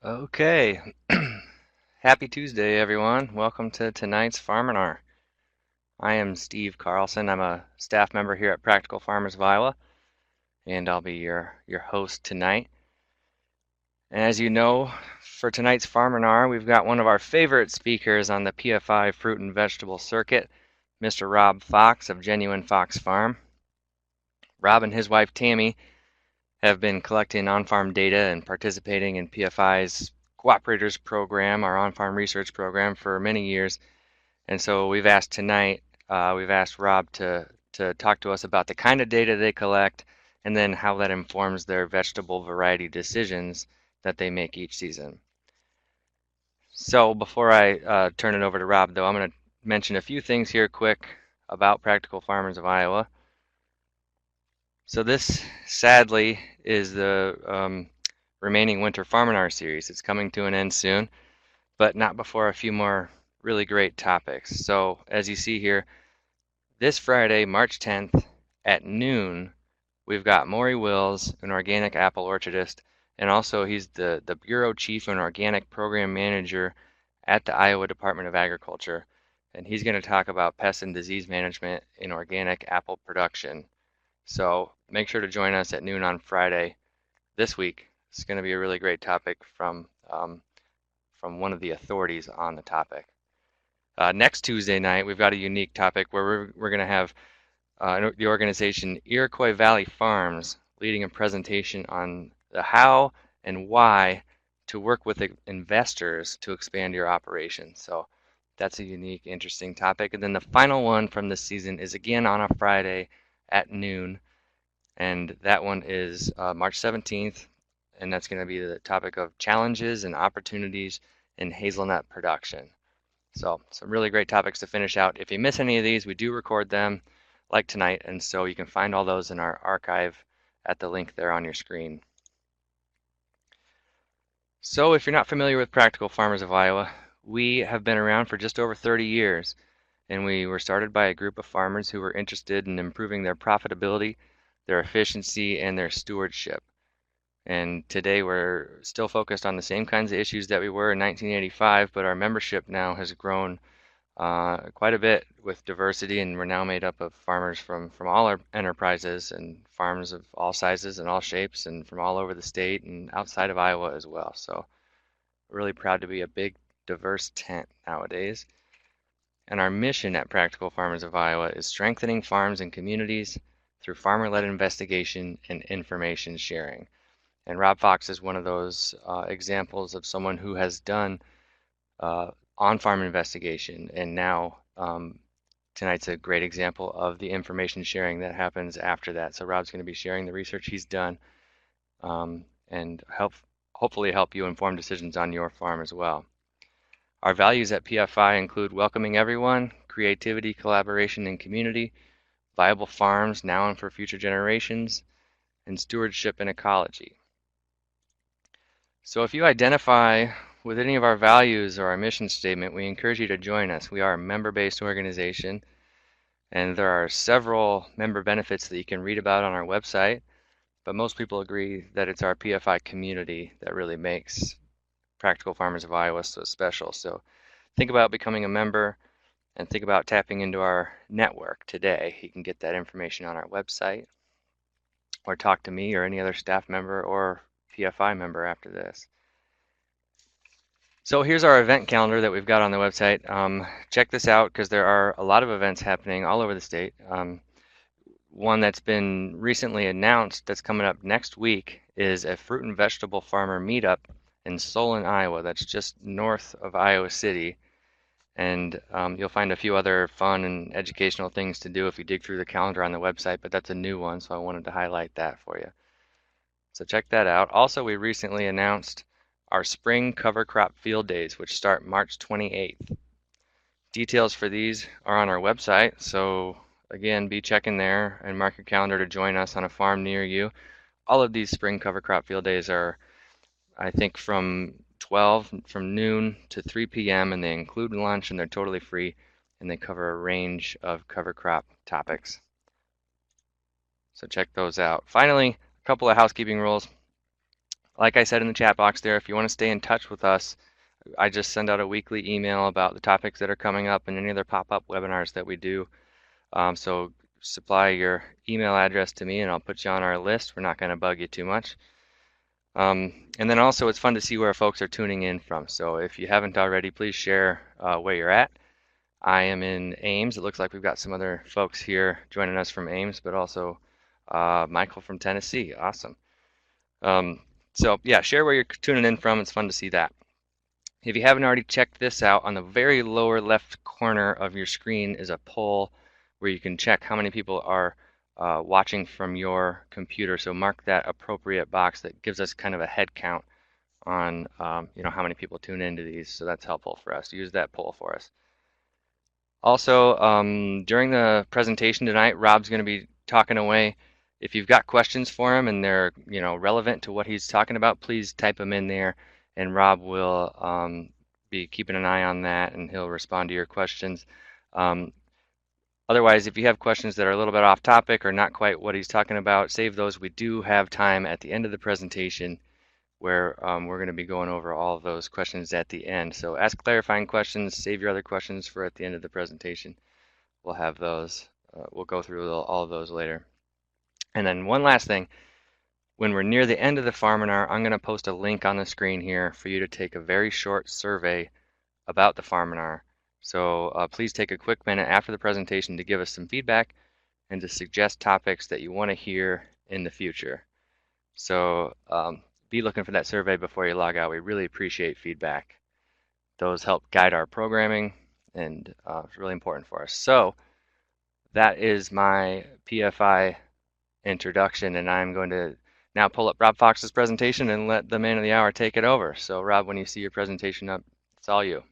Okay. Happy Tuesday, everyone. Welcome to tonight's Farminar. I am Steve Carlson. I'm a staff member here at Practical Farmers of Iowa, and I'll be your host tonight. And as you know, for tonight's Farminar, we've got one of our favorite speakers on the PFI fruit and vegetable circuit, Mr. Rob Faux of Genuine Faux Farm. Rob and his wife Tammy have been collecting on-farm data and participating in PFI's Cooperators program, our on-farm research program, for many years. And so we've asked Rob to talk to us about the kind of data they collect and then how that informs their vegetable variety decisions that they make each season. So before I turn it over to Rob, though, I'm going to mention a few things here quick about Practical Farmers of Iowa. So this, sadly, is the remaining Winter Farminar series. It's coming to an end soon, but not before a few more really great topics. So as you see here, this Friday, March 10th at noon, we've got Maury Wills, an organic apple orchardist, and also he's the Bureau Chief and Organic Program Manager at the Iowa Department of Agriculture. And he's going to talk about pest and disease management in organic apple production. So make sure to join us at noon on Friday this week. It's going to be a really great topic from one of the authorities on the topic. Next Tuesday night, we've got a unique topic where we're going to have the organization Iroquois Valley Farms leading a presentation on the how and why to work with investors to expand your operation. So that's a unique, interesting topic. And then the final one from this season is again on a Friday at noon, and that one is March 17th, and that's going to be the topic of challenges and opportunities in hazelnut production. So some really great topics to finish out. If you miss any of these, we do record them like tonight, and so you can find all those in our archive at the link there on your screen. So if you're not familiar with Practical Farmers of Iowa, we have been around for just over 30 years, and we were started by a group of farmers who were interested in improving their profitability, their efficiency, and their stewardship. And today we're still focused on the same kinds of issues that we were in 1985, but our membership now has grown quite a bit with diversity, and we're now made up of farmers from all our enterprises and farms of all sizes and all shapes and from all over the state and outside of Iowa as well. So we're really proud to be a big, diverse tent nowadays. And our mission at Practical Farmers of Iowa is strengthening farms and communities through farmer-led investigation and information sharing. And Rob Faux is one of those examples of someone who has done on-farm investigation, and now tonight's a great example of the information sharing that happens after that. So Rob's going to be sharing the research he's done and hopefully help you inform decisions on your farm as well. Our values at PFI include welcoming everyone, creativity, collaboration, and community, viable farms now and for future generations, and stewardship and ecology. So if you identify with any of our values or our mission statement, we encourage you to join us. We are a member-based organization, and there are several member benefits that you can read about on our website, but most people agree that it's our PFI community that really makes Practical Farmers of Iowa so special. So think about becoming a member and think about tapping into our network today. You can get that information on our website or talk to me or any other staff member or PFI member after this. So here's our event calendar that we've got on the website. Check this out because there are a lot of events happening all over the state. One that's been recently announced that's coming up next week is a fruit and vegetable farmer meetup in Solon, Iowa. That's just north of Iowa City. And you'll find a few other fun and educational things to do if you dig through the calendar on the website, but that's a new one, so I wanted to highlight that for you. So check that out. Also, we recently announced our spring cover crop field days, which start March 28th. Details for these are on our website, so again, be checking there and mark your calendar to join us on a farm near you. All of these spring cover crop field days are, I think, from noon to 3 p.m., and they include lunch, and they're totally free, and they cover a range of cover crop topics. So check those out. Finally, a couple of housekeeping rules. like I said in the chat box there, if you want to stay in touch with us, I just send out a weekly email about the topics that are coming up and any other pop-up webinars that we do. So supply your email address to me and I'll put you on our list. We're not going to bug you too much. And then also it's fun to see where folks are tuning in from. So if you haven't already, please share where you're at. I am in Ames. It looks like we've got some other folks here joining us from Ames, but also Michael from Tennessee. Awesome. So yeah, share where you're tuning in from. It's fun to see that. If you haven't already checked this out, on the very lower left corner of your screen is a poll where you can check how many people are watching from your computer. So mark that appropriate box that gives us kind of a head count on how many people tune into these. So that's helpful for us. Use that poll for us. Also, during the presentation tonight, Rob's going to be talking away. If you've got questions for him and they're relevant to what he's talking about, please type them in there, and Rob will be keeping an eye on that, and he'll respond to your questions. Otherwise, if you have questions that are a little bit off topic or not quite what he's talking about, save those. We do have time at the end of the presentation where we're going to be going over all of those questions at the end. So ask clarifying questions, save your other questions for at the end of the presentation. We'll have those. We'll go through all of those later. And then one last thing, when we're near the end of the Farminar, I'm going to post a link on the screen here for you to take a very short survey about the Farminar. So please take a quick minute after the presentation to give us some feedback and to suggest topics that you want to hear in the future. So be looking for that survey before you log out. We really appreciate feedback. Those help guide our programming, and it's really important for us. So that is my PFI introduction, and I'm going to now pull up Rob Faux's presentation and let the man of the hour take it over. So Rob, when you see your presentation up, it's all you.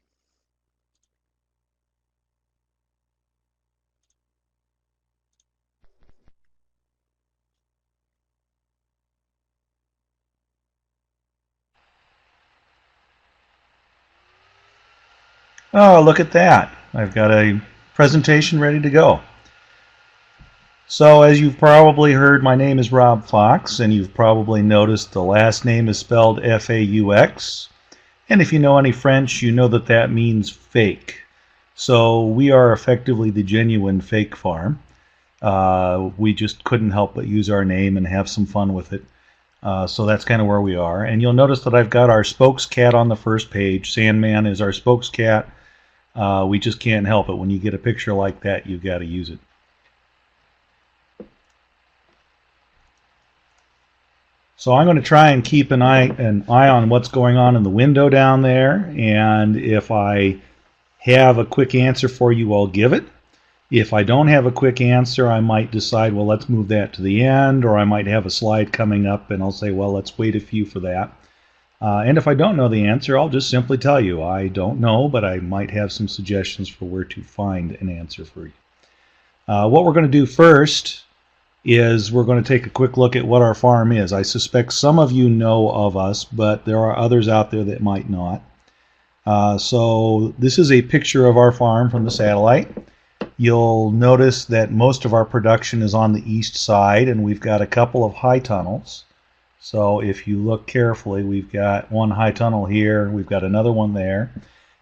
Oh, look at that. I've got a presentation ready to go. So as you've probably heard, my name is Rob Faux, and you've probably noticed the last name is spelled F-A-U-X. And if you know any French, you know that that means fake. So we are effectively the Genuine Fake Farm. We just couldn't help but use our name and have some fun with it. So that's kind of where we are. And you'll notice that I've got our spokes cat on the first page. Sandman is our spokes cat. We just can't help it. When you get a picture like that, you've got to use it. So I'm going to try and keep an eye on what's going on in the window down there. And if I have a quick answer for you, I'll give it. If I don't have a quick answer, I might decide, well, let's move that to the end, or I might have a slide coming up and I'll say, well, let's wait a few for that. And if I don't know the answer, I'll just simply tell you, I don't know, but I might have some suggestions for where to find an answer for you. What we're going to do first is we're going to take a quick look at what our farm is. I suspect some of you know of us, but there are others out there that might not. So this is a picture of our farm from the satellite. You'll notice that most of our production is on the east side, and we've got a couple of high tunnels. So if you look carefully, we've got one high tunnel here, we've got another one there.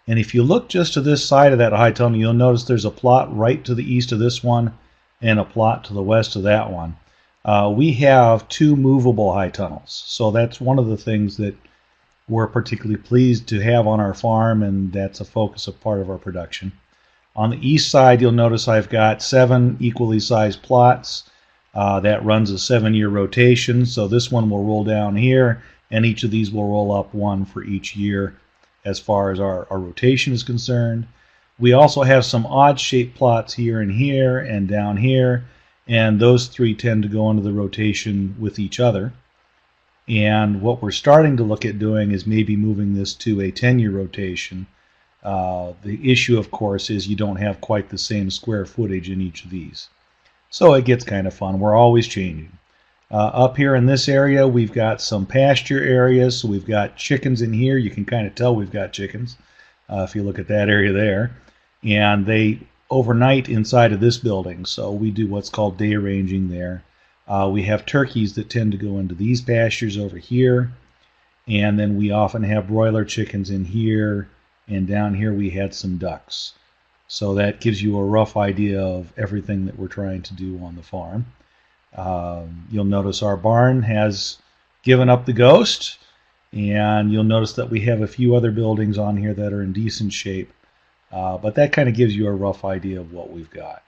And if you look just to this side of that high tunnel, you'll notice there's a plot right to the east of this one and a plot to the west of that one. We have two movable high tunnels. So that's one of the things that we're particularly pleased to have on our farm, and that's a focus of part of our production. On the east side, you'll notice I've got 7 equally sized plots. That runs a 7-year rotation, so this one will roll down here, and each of these will roll up one for each year as far as our rotation is concerned. We also have some odd-shaped plots here and down here, and those 3 tend to go into the rotation with each other. And what we're starting to look at doing is maybe moving this to a 10-year rotation. The issue, of course, is you don't have quite the same square footage in each of these. So it gets kind of fun. We're always changing. Up here in this area, we've got some pasture areas. So we've got chickens in here. You can kind of tell we've got chickens if you look at that area there. And they overnight inside of this building. So we do what's called day ranging there. We have turkeys that tend to go into these pastures over here. And then we often have broiler chickens in here, and down here we had some ducks. So that gives you a rough idea of everything that we're trying to do on the farm. You'll notice our barn has given up the ghost, and you'll notice that we have a few other buildings on here that are in decent shape. But that kind of gives you a rough idea of what we've got.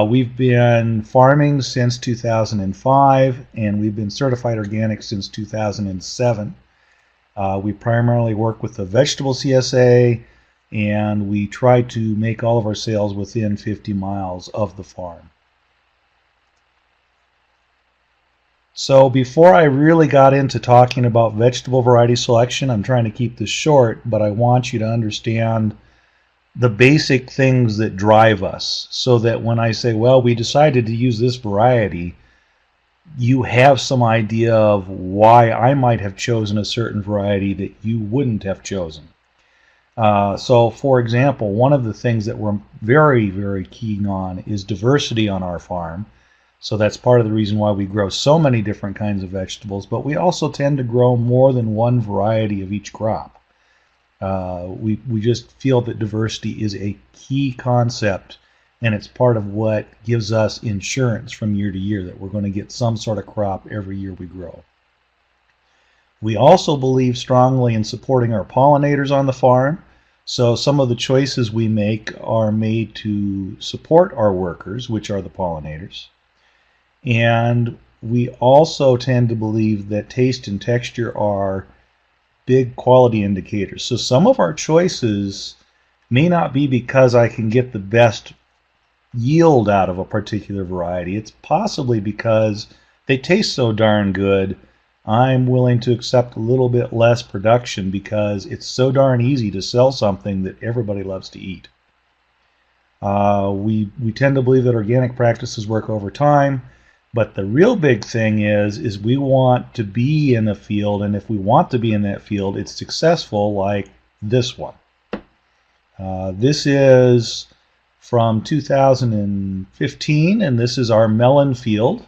We've been farming since 2005, and we've been certified organic since 2007. We primarily work with the vegetable CSA, and we try to make all of our sales within 50 miles of the farm. So before I really got into talking about vegetable variety selection, I'm trying to keep this short, but I want you to understand the basic things that drive us, so that when I say, well, we decided to use this variety, you have some idea of why I might have chosen a certain variety that you wouldn't have chosen. So for example, one of the things that we're very, very keen on is diversity on our farm. So that's part of the reason why we grow so many different kinds of vegetables, but we also tend to grow more than one variety of each crop. We just feel that diversity is a key concept, and it's part of what gives us insurance from year to year that we're going to get some sort of crop every year we grow. We also believe strongly in supporting our pollinators on the farm, so some of the choices we make are made to support our workers, which are the pollinators. And we also tend to believe that taste and texture are big quality indicators. So some of our choices may not be because I can get the best yield out of a particular variety. It's possibly because they taste so darn good, I'm willing to accept a little bit less production because it's so darn easy to sell something that everybody loves to eat. We tend to believe that organic practices work over time, but the real big thing is we want to be in a field, and if we want to be in that field, it's successful, like this one. This is from 2015, and this is our melon field.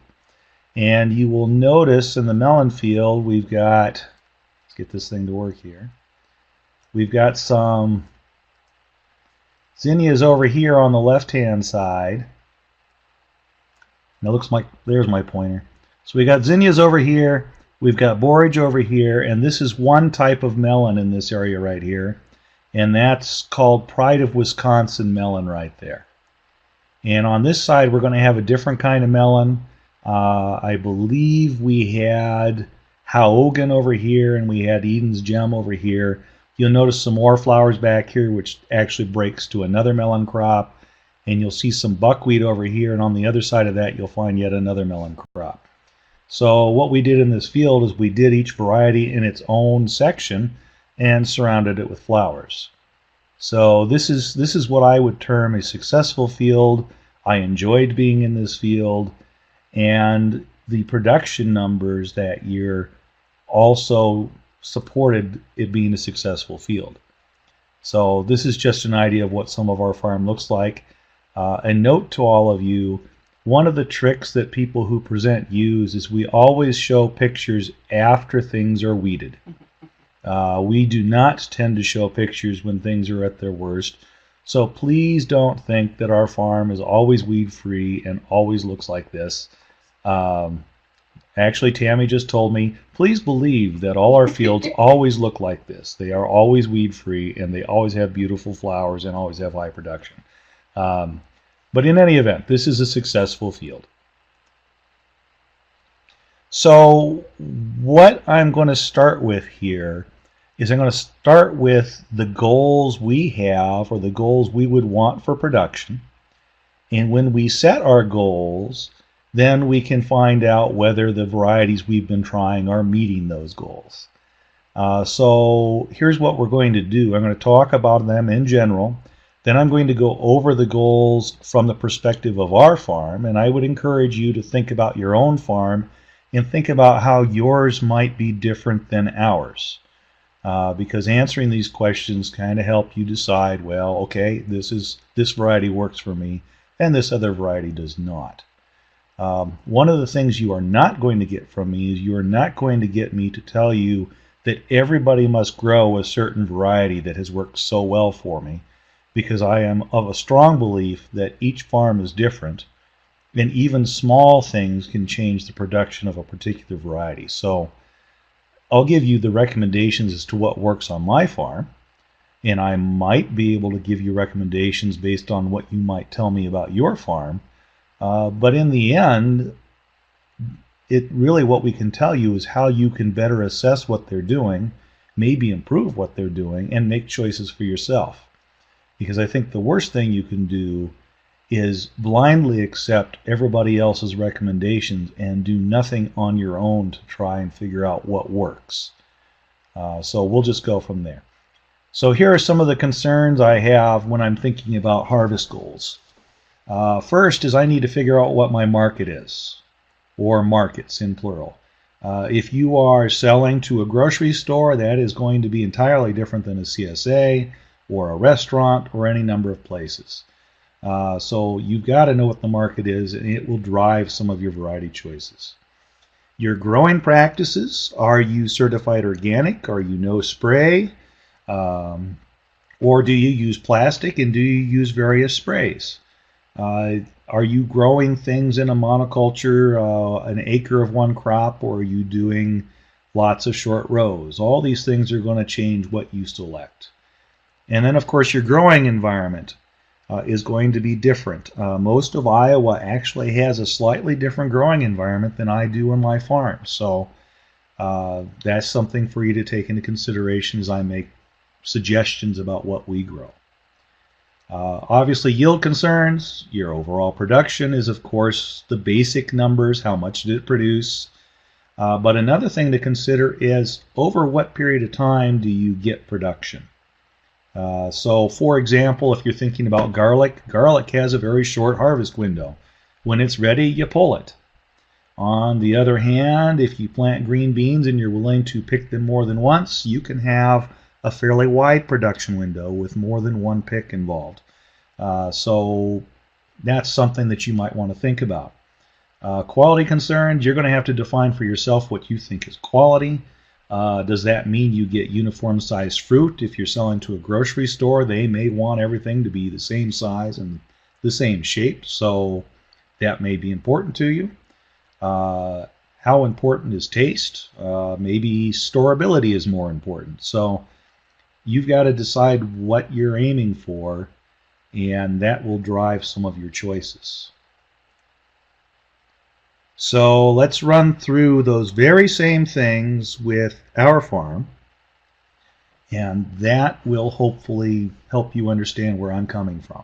And you will notice in the melon field we've got, let's get this thing to work here, we've got some zinnias over here on the left hand side. Now looks like, there's my pointer. So we got zinnias over here, we've got borage over here, and this is one type of melon in this area right here, and that's called Pride of Wisconsin melon right there. And on this side we're going to have a different kind of melon. I believe we had Haugen over here, and we had Eden's Gem over here. You'll notice some more flowers back here, which actually breaks to another melon crop. And you'll see some buckwheat over here, and on the other side of that you'll find yet another melon crop. So what we did in this field is we did each variety in its own section and surrounded it with flowers. So this is what I would term a successful field. I enjoyed being in this field, and the production numbers that year also supported it being a successful field. So this is just an idea of what some of our farm looks like. A note to all of you, one of the tricks that people who present use is we always show pictures after things are weeded. We do not tend to show pictures when things are at their worst. So please don't think that our farm is always weed free and always looks like this. Actually, Tammy just told me, please believe that all our fields always look like this. They are always weed free, and they always have beautiful flowers and always have high production. But in any event, this is a successful field. So what I'm going to start with here is I'm going to start with the goals we have, or the goals we would want for production. And when we set our goals, then we can find out whether the varieties we've been trying are meeting those goals. So here's what we're going to do. I'm going to talk about them in general. Then I'm going to go over the goals from the perspective of our farm, and I would encourage you to think about your own farm and think about how yours might be different than ours. Because answering these questions kind of help you decide, well, okay, this variety works for me, and this other variety does not. One of the things you are not going to get from me is you are not going to get me to tell you that everybody must grow a certain variety that has worked so well for me, because I am of a strong belief that each farm is different, and even small things can change the production of a particular variety. So I'll give you the recommendations as to what works on my farm, and I might be able to give you recommendations based on what you might tell me about your farm. But in the end, what we can tell you is how you can better assess what they're doing, maybe improve what they're doing, and make choices for yourself. Because I think the worst thing you can do is blindly accept everybody else's recommendations and do nothing on your own to try and figure out what works. So we'll just go from there. So here are some of the concerns I have when I'm thinking about harvest goals. First is I need to figure out what my market is, or markets in plural. If you are selling to a grocery store, that is going to be entirely different than a CSA or a restaurant or any number of places. So you've got to know what the market is, and it will drive some of your variety choices. Your growing practices: are you certified organic? Are you no spray? Or do you use plastic, and do you use various sprays? Are you growing things in a monoculture, an acre of one crop, or are you doing lots of short rows? All these things are going to change what you select. And then, of course, your growing environment is going to be different. Most of Iowa actually has a slightly different growing environment than I do on my farm. So that's something for you to take into consideration as I make suggestions about what we grow. Obviously, yield concerns. Your overall production is, of course, the basic numbers. How much did it produce? But another thing to consider is over what period of time do you get production? So, for example, if you're thinking about garlic, garlic has a very short harvest window. When it's ready, you pull it. On the other hand, if you plant green beans and you're willing to pick them more than once, you can have a fairly wide production window with more than one pick involved. So that's something that you might want to think about. Quality concerns: you're going to have to define for yourself what you think is quality. Does that mean you get uniform sized fruit? If you're selling to a grocery store, they may want everything to be the same size and the same shape, so that may be important to you. How important is taste? Maybe storability is more important. So you've got to decide what you're aiming for, and that will drive some of your choices. So let's run through those very same things with our farm, and that will hopefully help you understand where I'm coming from.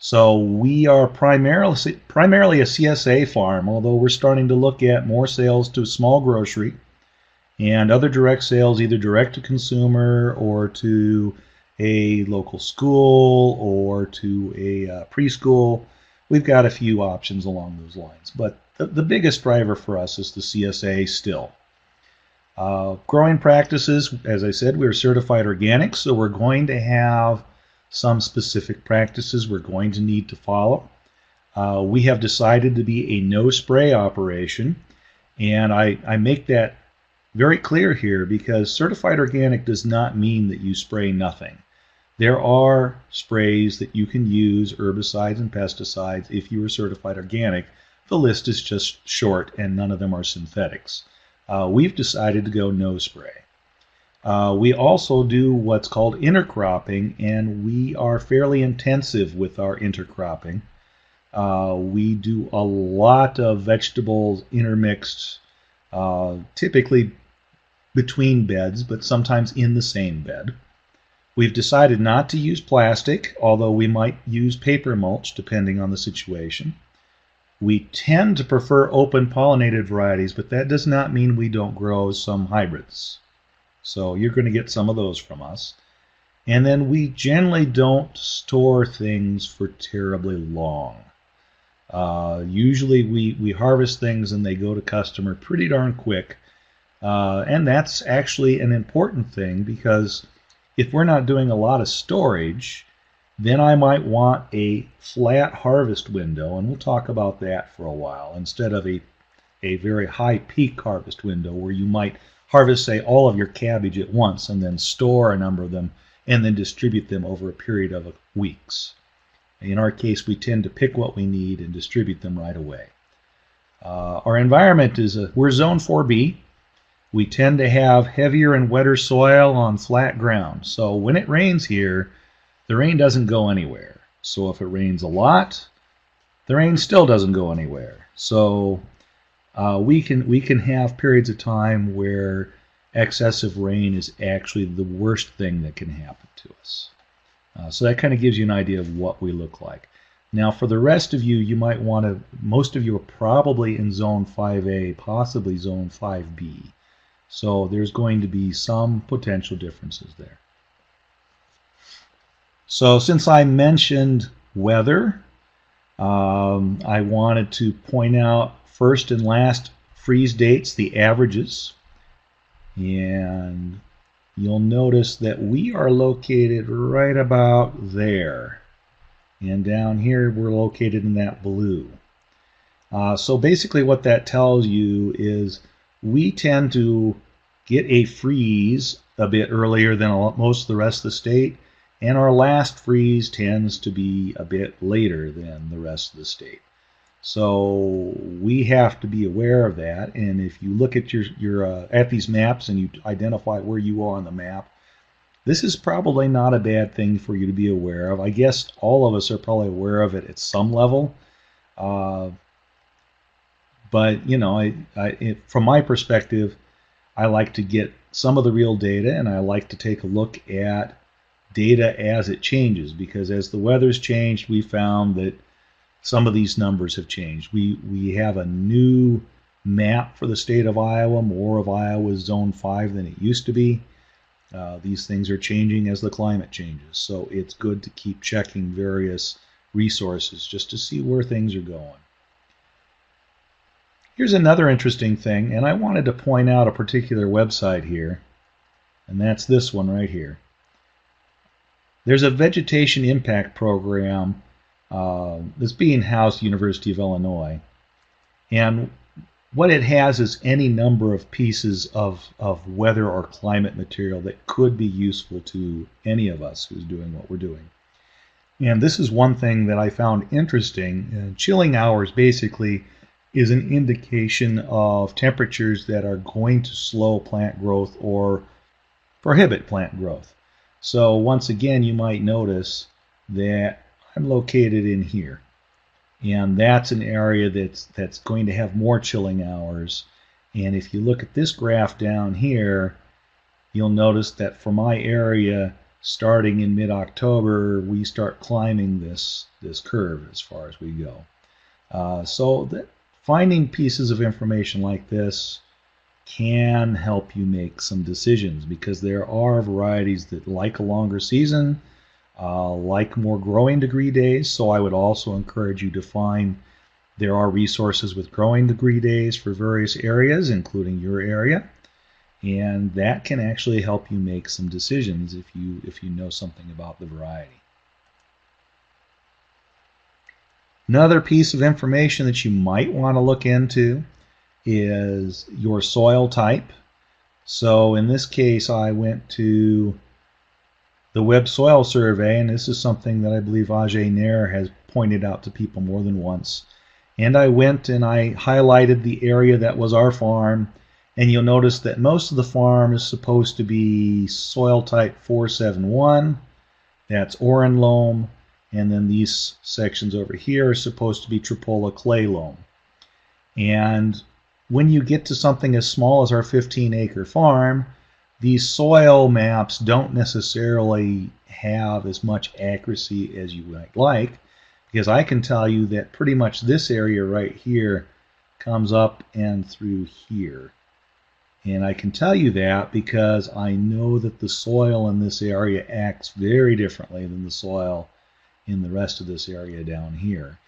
So we are primarily a CSA farm, although we're starting to look at more sales to small grocery and other direct sales, either direct to consumer or to a local school or to a preschool. We've got a few options along those lines, but the biggest driver for us is the CSA still. Growing practices: as I said, we're certified organic, so we're going to have some specific practices we're going to need to follow. We have decided to be a no spray operation, and I make that very clear here because certified organic does not mean that you spray nothing. There are sprays that you can use, herbicides and pesticides, if you are certified organic. The list is just short, and none of them are synthetics. We've decided to go no spray. We also do what's called intercropping, and we are fairly intensive with our intercropping. We do a lot of vegetables intermixed, typically between beds, but sometimes in the same bed. We've decided not to use plastic, although we might use paper mulch depending on the situation. We tend to prefer open pollinated varieties, but that does not mean we don't grow some hybrids. So you're going to get some of those from us. And then we generally don't store things for terribly long. Usually we harvest things and they go to customer pretty darn quick. And that's actually an important thing, because if we're not doing a lot of storage, Then I might want a flat harvest window, and we'll talk about that for a while, instead of a very high peak harvest window where you might harvest, say, all of your cabbage at once and then store a number of them and then distribute them over a period of weeks. In our case, we tend to pick what we need and distribute them right away. Our environment we're zone 4B. We tend to have heavier and wetter soil on flat ground. So when it rains here, the rain doesn't go anywhere. So if it rains a lot, the rain still doesn't go anywhere. So we can have periods of time where excessive rain is actually the worst thing that can happen to us. So that kind of gives you an idea of what we look like. Now for the rest of you, you might want to, most of you are probably in zone 5A, possibly zone 5B. So there's going to be some potential differences there. So since I mentioned weather, I wanted to point out first and last freeze dates, the averages. And you'll notice that we are located right about there. And down here, we're located in that blue. So basically what that tells you is we tend to get a freeze a bit earlier than most of the rest of the state, and our last freeze tends to be a bit later than the rest of the state. So we have to be aware of that, and if you look at your at these maps and you identify where you are on the map, this is probably not a bad thing for you to be aware of. I guess all of us are probably aware of it at some level. But you know, from my perspective, I like to get some of the real data, and I like to take a look at data as it changes, because as the weather's changed, we found that some of these numbers have changed. We have a new map for the state of Iowa. More of Iowa is zone 5 than it used to be. These things are changing as the climate changes, so it's good to keep checking various resources just to see where things are going. Here's another interesting thing, and I wanted to point out a particular website here, and that's this one right here. There's a vegetation impact program that's being housed at the University of Illinois, and what it has is any number of pieces of weather or climate material that could be useful to any of us who's doing what we're doing. And this is one thing that I found interesting. Chilling hours basically is an indication of temperatures that are going to slow plant growth or prohibit plant growth. So once again, you might notice that I'm located in here, and that's an area that's going to have more chilling hours. And if you look at this graph down here, you'll notice that for my area, starting in mid-October, we start climbing this curve as far as we go. So that finding pieces of information like this can help you make some decisions, because there are varieties that like a longer season, like more growing degree days. So I would also encourage you to find there are resources with growing degree days for various areas, including your area, and that can actually help you make some decisions if you know something about the variety. Another piece of information that you might want to look into is your soil type. So in this case, I went to the Web Soil Survey, and this is something that I believe Ajay Nair has pointed out to people more than once. And I went and I highlighted the area that was our farm, and you'll notice that most of the farm is supposed to be soil type 471. That's Oren loam. And then these sections over here are supposed to be Tripoli clay loam. And when you get to something as small as our 15-acre farm, these soil maps don't necessarily have as much accuracy as you might like, because I can tell you that pretty much this area right here comes up and through here. And I can tell you that because I know that the soil in this area acts very differently than the soil in the rest of this area down here.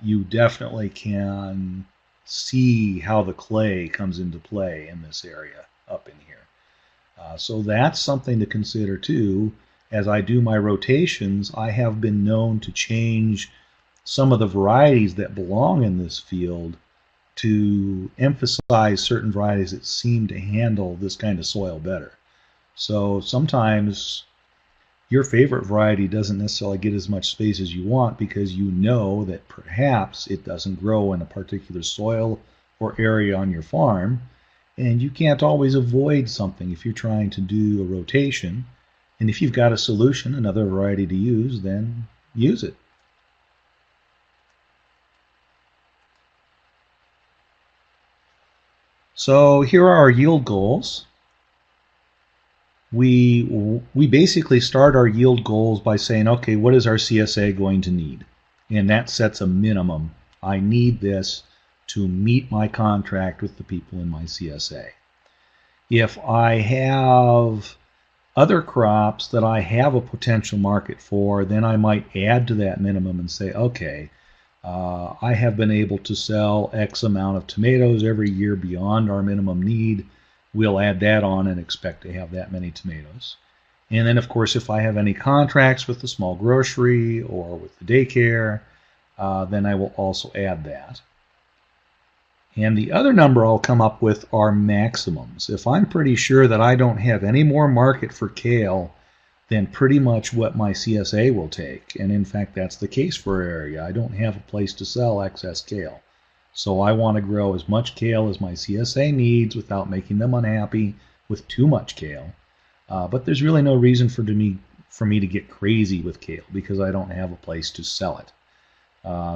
You definitely can see how the clay comes into play in this area up in here. So that's something to consider too. as I do my rotations, I have been known to change some of the varieties that belong in this field to emphasize certain varieties that seem to handle this kind of soil better. So sometimes your favorite variety doesn't necessarily get as much space as you want because you know that perhaps it doesn't grow in a particular soil or area on your farm, and you can't always avoid something if you're trying to do a rotation. And if you've got a solution, another variety to use, then use it. So here are our yield goals. We basically start our yield goals by saying, okay, what is our CSA going to need? And that sets a minimum. I need this to meet my contract with the people in my CSA. If I have other crops that I have a potential market for, then I might add to that minimum and say, okay, I have been able to sell X amount of tomatoes every year beyond our minimum need. We'll add that on and expect to have that many tomatoes. And then, of course, if I have any contracts with the small grocery or with the daycare, then I will also add that. And the other number I'll come up with are maximums. If I'm pretty sure that I don't have any more market for kale than pretty much what my CSA will take, and in fact that's the case for our area, I don't have a place to sell excess kale. So I want to grow as much kale as my CSA needs without making them unhappy with too much kale. But there's really no reason for me to get crazy with kale because I don't have a place to sell it.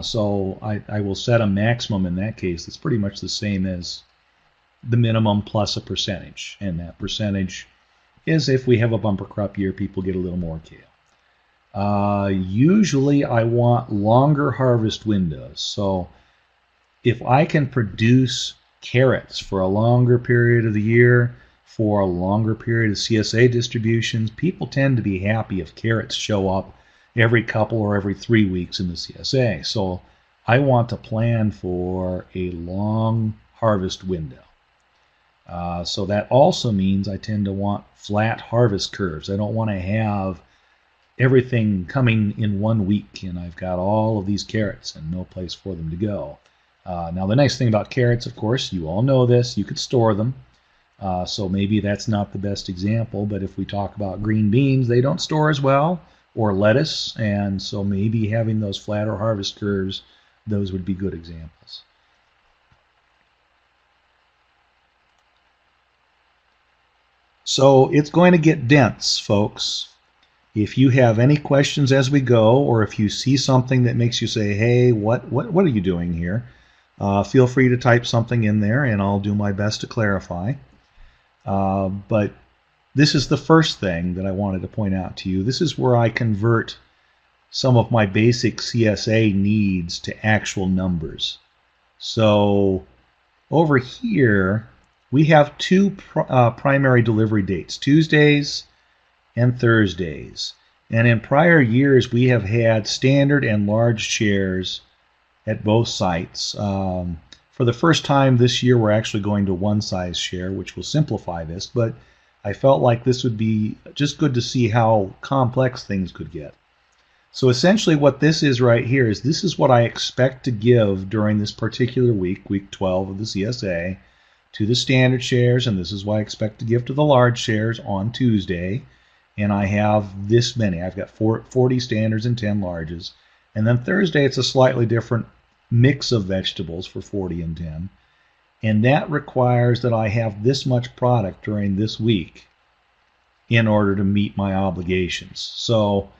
So I will set a maximum in that case that's pretty much the same as the minimum plus a percentage. And that percentage is if we have a bumper crop year, people get a little more kale. Usually I want longer harvest windows. So if I can produce carrots for a longer period of the year, for a longer period of CSA distributions, people tend to be happy if carrots show up every couple or every 3 weeks in the CSA. So I want to plan for a long harvest window. So that also means I tend to want flat harvest curves. I don't want to have everything coming in 1 week and I've got all of these carrots and no place for them to go. Now the nice thing about carrots, of course, you all know this, you could store them. So maybe that's not the best example, but if we talk about green beans, they don't store as well, or lettuce, and so maybe having those flatter harvest curves, those would be good examples. So it's going to get dense, folks. If you have any questions as we go, or if you see something that makes you say, hey, what are you doing here? Feel free to type something in there, and I'll do my best to clarify. But this is the first thing that I wanted to point out to you. This is where I convert some of my basic CSA needs to actual numbers. So over here, we have two primary delivery dates, Tuesdays and Thursdays. And in prior years, we have had standard and large shares at both sites. For the first time this year, we're actually going to one size share, which will simplify this, but I felt like this would be just good to see how complex things could get. So essentially what this is right here is this is what I expect to give during this particular week, week 12 of the CSA, to the standard shares, and this is what I expect to give to the large shares on Tuesday. And I have this many. I've got 40 standards and 10 larges. And then Thursday, it's a slightly different mix of vegetables for 40 and 10. And that requires that I have this much product during this week in order to meet my obligations. So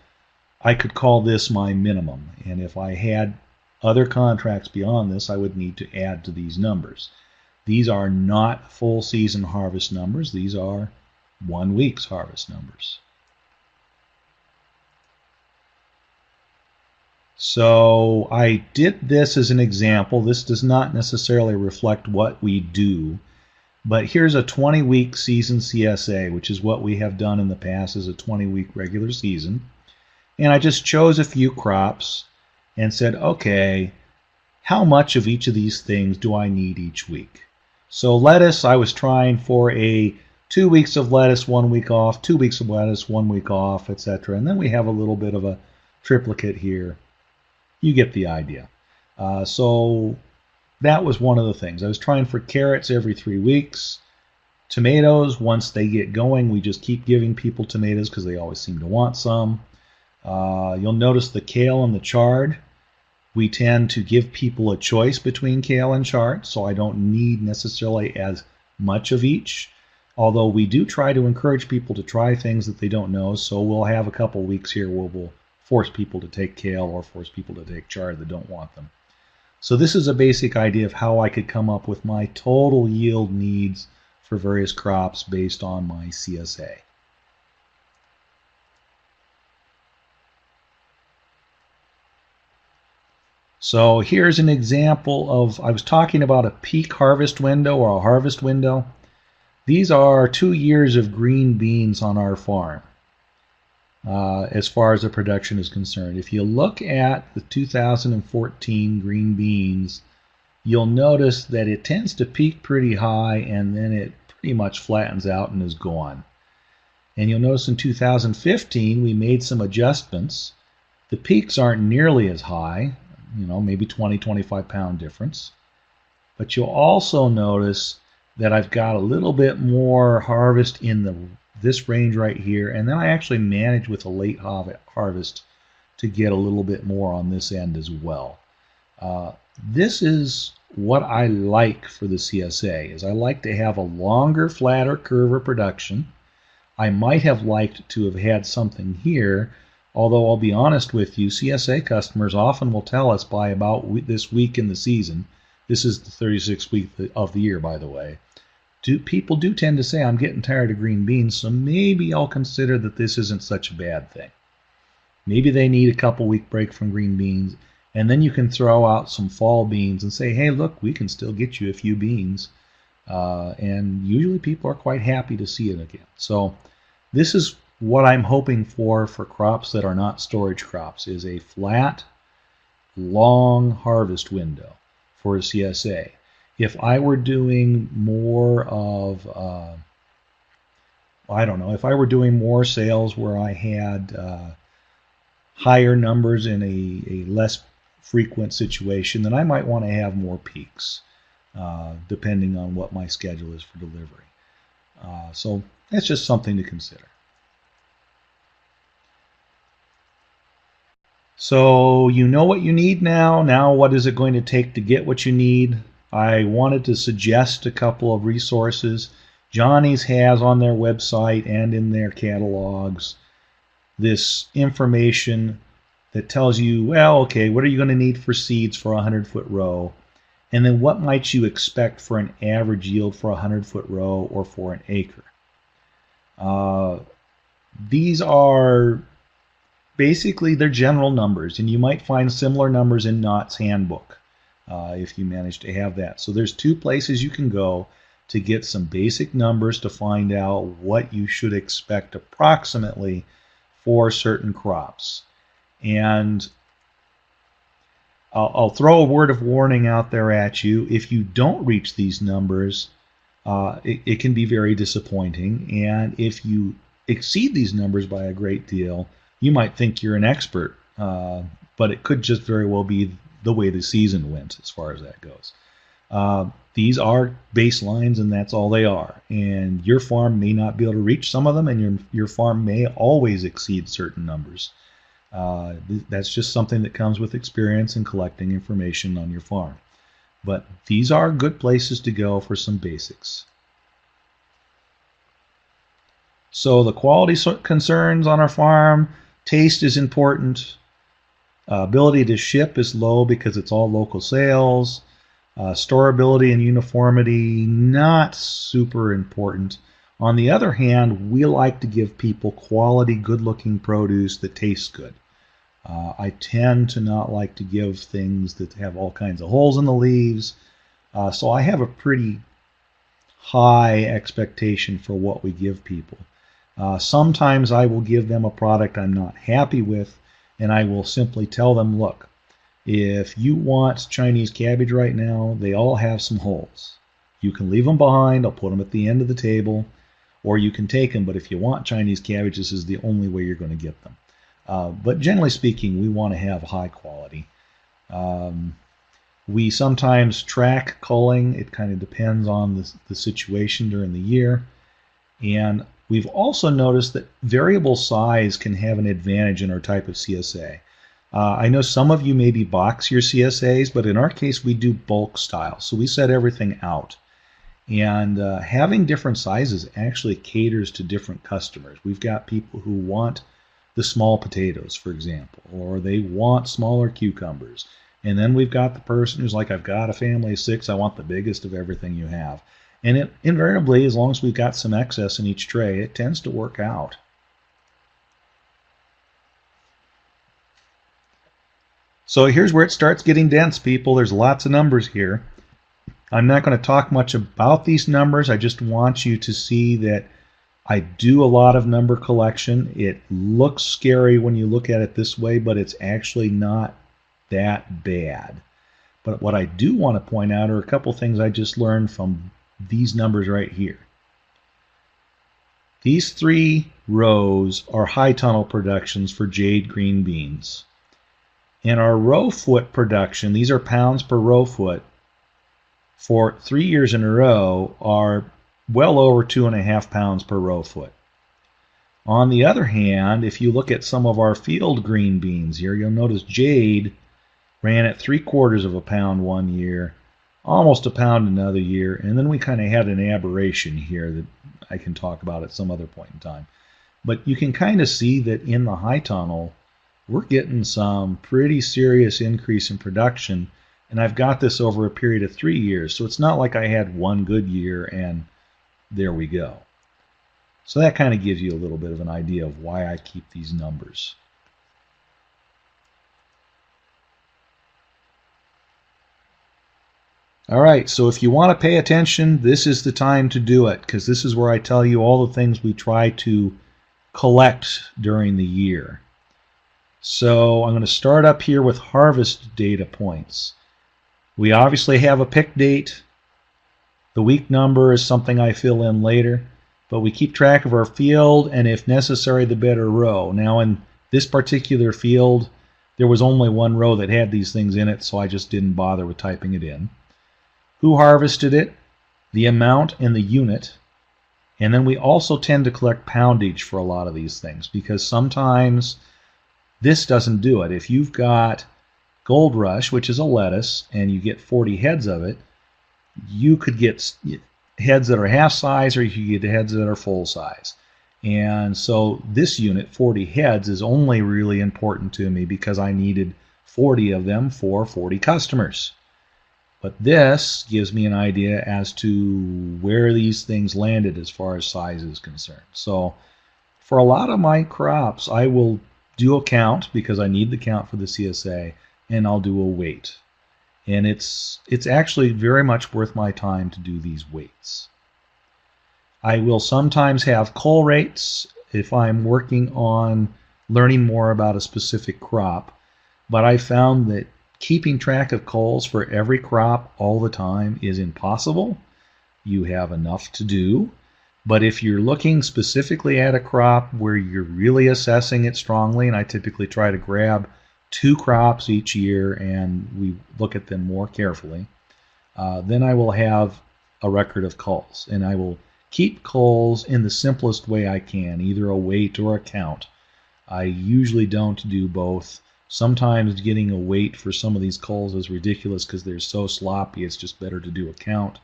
I could call this my minimum. And if I had other contracts beyond this, I would need to add to these numbers. These are not full season harvest numbers. These are 1 week's harvest numbers. So I did this as an example. This does not necessarily reflect what we do, but here's a 20-week season CSA, which is what we have done in the past as a 20-week regular season. And I just chose a few crops and said, okay, how much of each of these things do I need each week? So lettuce, I was trying for a 2 weeks of lettuce, 1 week off, 2 weeks of lettuce, 1 week off, etc. And then we have a little bit of a triplicate here. You get the idea. So that was one of the things. I was trying for carrots every 3 weeks. Tomatoes, once they get going, we just keep giving people tomatoes because they always seem to want some. You'll notice the kale and the chard. We tend to give people a choice between kale and chard, so I don't need necessarily as much of each. Although we do try to encourage people to try things that they don't know, so we'll have a couple weeks here where we'll force people to take kale or force people to take chard that don't want them. So this is a basic idea of how I could come up with my total yield needs for various crops based on my CSA. So here's an example of, I was talking about a peak harvest window or a harvest window. These are 2 years of green beans on our farm as far as the production is concerned. If you look at the 2014 green beans, you'll notice that it tends to peak pretty high and then it pretty much flattens out and is gone. And you'll notice in 2015 we made some adjustments. The peaks aren't nearly as high, maybe 20-25 pound difference. But you'll also notice that I've got a little bit more harvest in this range right here, and then I actually managed with a late harvest to get a little bit more on this end as well. This is what I like for the CSA, is I like to have a longer, flatter curve of production. I might have liked to have had something here, although I'll be honest with you, CSA customers often will tell us by about this week in the season, this is the 36th week of the year, by the way, people do tend to say, I'm getting tired of green beans, so maybe I'll consider that this isn't such a bad thing. Maybe they need a couple week break from green beans, and then you can throw out some fall beans and say, hey, look, we can still get you a few beans. And usually people are quite happy to see it again. So this is what I'm hoping for crops that are not storage crops, is a flat, long harvest window for a CSA. If I were doing more of, if I were doing more sales where I had higher numbers in a less frequent situation, then I might want to have more peaks, depending on what my schedule is for delivery. So that's just something to consider. So you know what you need now. Now what is it going to take to get what you need? I wanted to suggest a couple of resources. Johnny's has on their website and in their catalogs this information that tells you, well, okay, what are you going to need for seeds for a 100-foot row? And then what might you expect for an average yield for a 100-foot row or for an acre? These are basically they're general numbers, and you might find similar numbers in Knott's handbook if you manage to have that. So there's 2 places you can go to get some basic numbers to find out what you should expect approximately for certain crops. And I'll throw a word of warning out there at you. If you don't reach these numbers, it can be very disappointing. And if you exceed these numbers by a great deal, you might think you're an expert, but it could just very well be the way the season went as far as that goes. These are baselines, and that's all they are. And your farm may not be able to reach some of them, and your farm may always exceed certain numbers. That's just something that comes with experience and collecting information on your farm. But these are good places to go for some basics. So the quality concerns on our farm, taste is important. Ability to ship is low because it's all local sales. Storability and uniformity, not super important. On the other hand, we like to give people quality, good-looking produce that tastes good. I tend to not like to give things that have all kinds of holes in the leaves. So I have a pretty high expectation for what we give people. Sometimes I will give them a product I'm not happy with, and I will simply tell them, look, if you want Chinese cabbage right now, they all have some holes. You can leave them behind. I'll put them at the end of the table. or you can take them, but if you want Chinese cabbage, this is the only way you're going to get them. But generally speaking, we want to have high quality. We sometimes track culling. It kind of depends on the situation during the year. And we've also noticed that variable size can have an advantage in our type of CSA. I know some of you maybe box your CSAs, but in our case, we do bulk style. So we set everything out. And having different sizes actually caters to different customers. We've got people who want the small potatoes, for example, or they want smaller cucumbers. And then we've got the person who's like, I've got a family of 6, I want the biggest of everything you have. And it invariably, as long as we've got some excess in each tray, it tends to work out. So here's where it starts getting dense, people. There's lots of numbers here. I'm not going to talk much about these numbers. I just want you to see that I do a lot of number collection. It looks scary when you look at it this way, but it's actually not that bad. But what I do want to point out are a couple things I just learned from these numbers right here. These 3 rows are high tunnel productions for jade green beans. And our row foot production, these are pounds per row foot, for 3 years in a row are well over 2.5 pounds per row foot. On the other hand, if you look at some of our field green beans here, you'll notice jade ran at 3/4 of a pound one year, almost a pound another year, and then we kind of had an aberration here that I can talk about at some other point in time. But you can kind of see that in the high tunnel, we're getting some pretty serious increase in production, and I've got this over a period of 3 years, so it's not like I had one good year and there we go. So that kind of gives you a little bit of an idea of why I keep these numbers. All right, so if you want to pay attention, this is the time to do it, because this is where I tell you all the things we try to collect during the year. So I'm going to start up here with harvest data points. We obviously have a pick date. The week number is something I fill in later, but we keep track of our field and, if necessary, the better row. Now in this particular field, there was only one row that had these things in it, so I just didn't bother with typing it in. Who harvested it, the amount, and the unit. And then we also tend to collect poundage for a lot of these things, because sometimes this doesn't do it. If you've got Gold Rush, which is a lettuce, and you get 40 heads of it, you could get heads that are half size, or you could get heads that are full size. And so this unit, 40 heads, is only really important to me because I needed 40 of them for 40 customers. But this gives me an idea as to where these things landed as far as size is concerned. So for a lot of my crops, I will do a count because I need the count for the CSA, and I'll do a weight. And it's actually very much worth my time to do these weights. I will sometimes have cull rates if I'm working on learning more about a specific crop, but I found that keeping track of culls for every crop all the time is impossible. You have enough to do, but if you're looking specifically at a crop where you're really assessing it strongly, and I typically try to grab 2 crops each year and we look at them more carefully, then I will have a record of culls, and I will keep culls in the simplest way I can, either a weight or a count. I usually don't do both. Sometimes getting a weight for some of these culls is ridiculous because they're so sloppy, it's just better to do a count.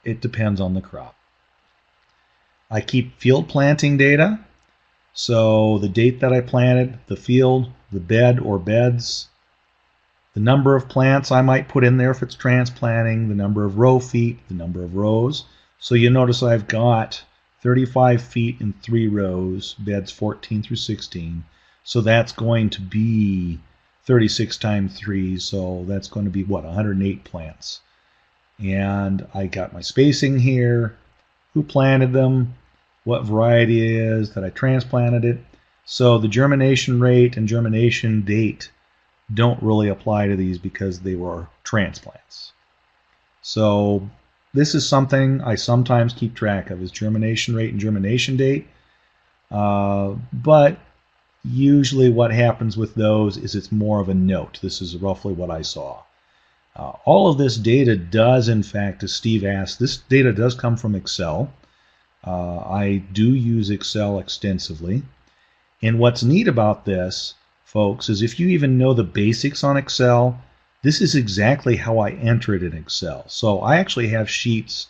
It depends on the crop. I keep field planting data. So the date that I planted, the field, the bed or beds, the number of plants I might put in there if it's transplanting, the number of row feet, the number of rows. So you notice I've got 35 feet in 3 rows, beds 14 through 16. So that's going to be 36 times 3, so that's going to be, what, 108 plants. And I got my spacing here, who planted them, what variety it is, that I transplanted it. So the germination rate and germination date don't really apply to these because they were transplants. So this is something I sometimes keep track of, is germination rate and germination date. But usually what happens with those is it's more of a note. This is roughly what I saw. All of this data does, in fact, as Steve asked, this data does come from Excel. I do use Excel extensively. And what's neat about this, folks, is if you even know the basics on Excel, this is exactly how I enter it in Excel. So I actually have sheets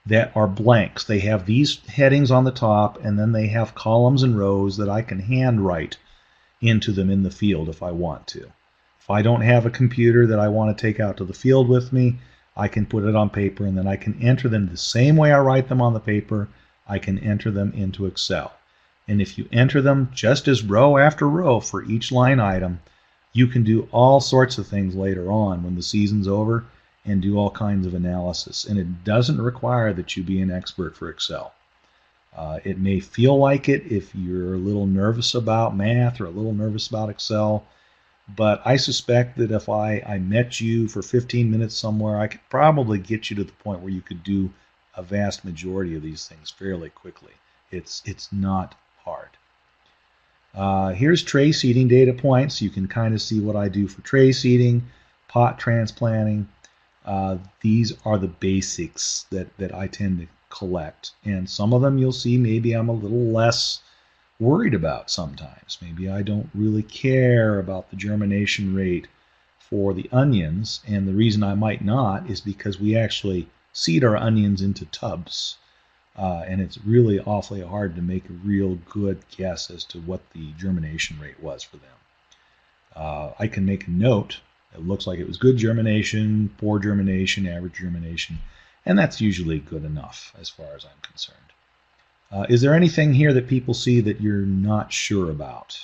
that are blanks. They have these headings on the top, and then they have columns and rows that I can handwrite into them in the field if I want to. If I don't have a computer that I want to take out to the field with me, I can put it on paper, and then I can enter them the same way I write them on the paper. I can enter them into Excel. And if you enter them just as row after row for each line item, you can do all sorts of things later on when the season's over and do all kinds of analysis. And it doesn't require that you be an expert for Excel. It may feel like it if you're a little nervous about math or a little nervous about Excel, but I suspect that if I met you for 15 minutes somewhere, I could probably get you to the point where you could do a vast majority of these things fairly quickly. It's not hard. Here's tray seeding data points. You can kind of see what I do for tray seeding, pot transplanting. These are the basics that I tend to collect. And some of them you'll see maybe I'm a little less worried about sometimes. Maybe I don't really care about the germination rate for the onions. And the reason I might not is because we actually seed our onions into tubs. And it's really awfully hard to make a real good guess as to what the germination rate was for them. I can make a note. It looks like it was good germination, poor germination, average germination, and that's usually good enough as far as I'm concerned. Is there anything here that people see that you're not sure about?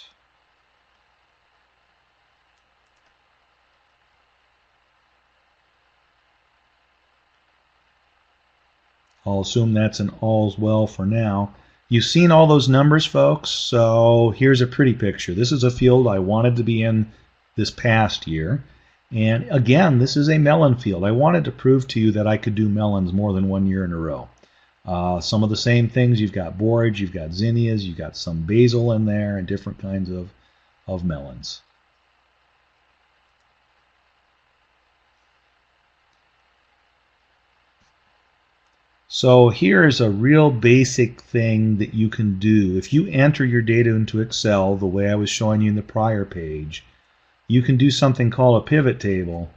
I'll assume that's an all's well for now. You've seen all those numbers, folks, so here's a pretty picture. This is a field I wanted to be in this past year. And again, this is a melon field. I wanted to prove to you that I could do melons more than 1 year in a row. Some of the same things, you've got borage, you've got zinnias, you've got some basil in there, and different kinds of melons. So here's a real basic thing that you can do. If you enter your data into Excel the way I was showing you in the prior page, you can do something called a pivot table,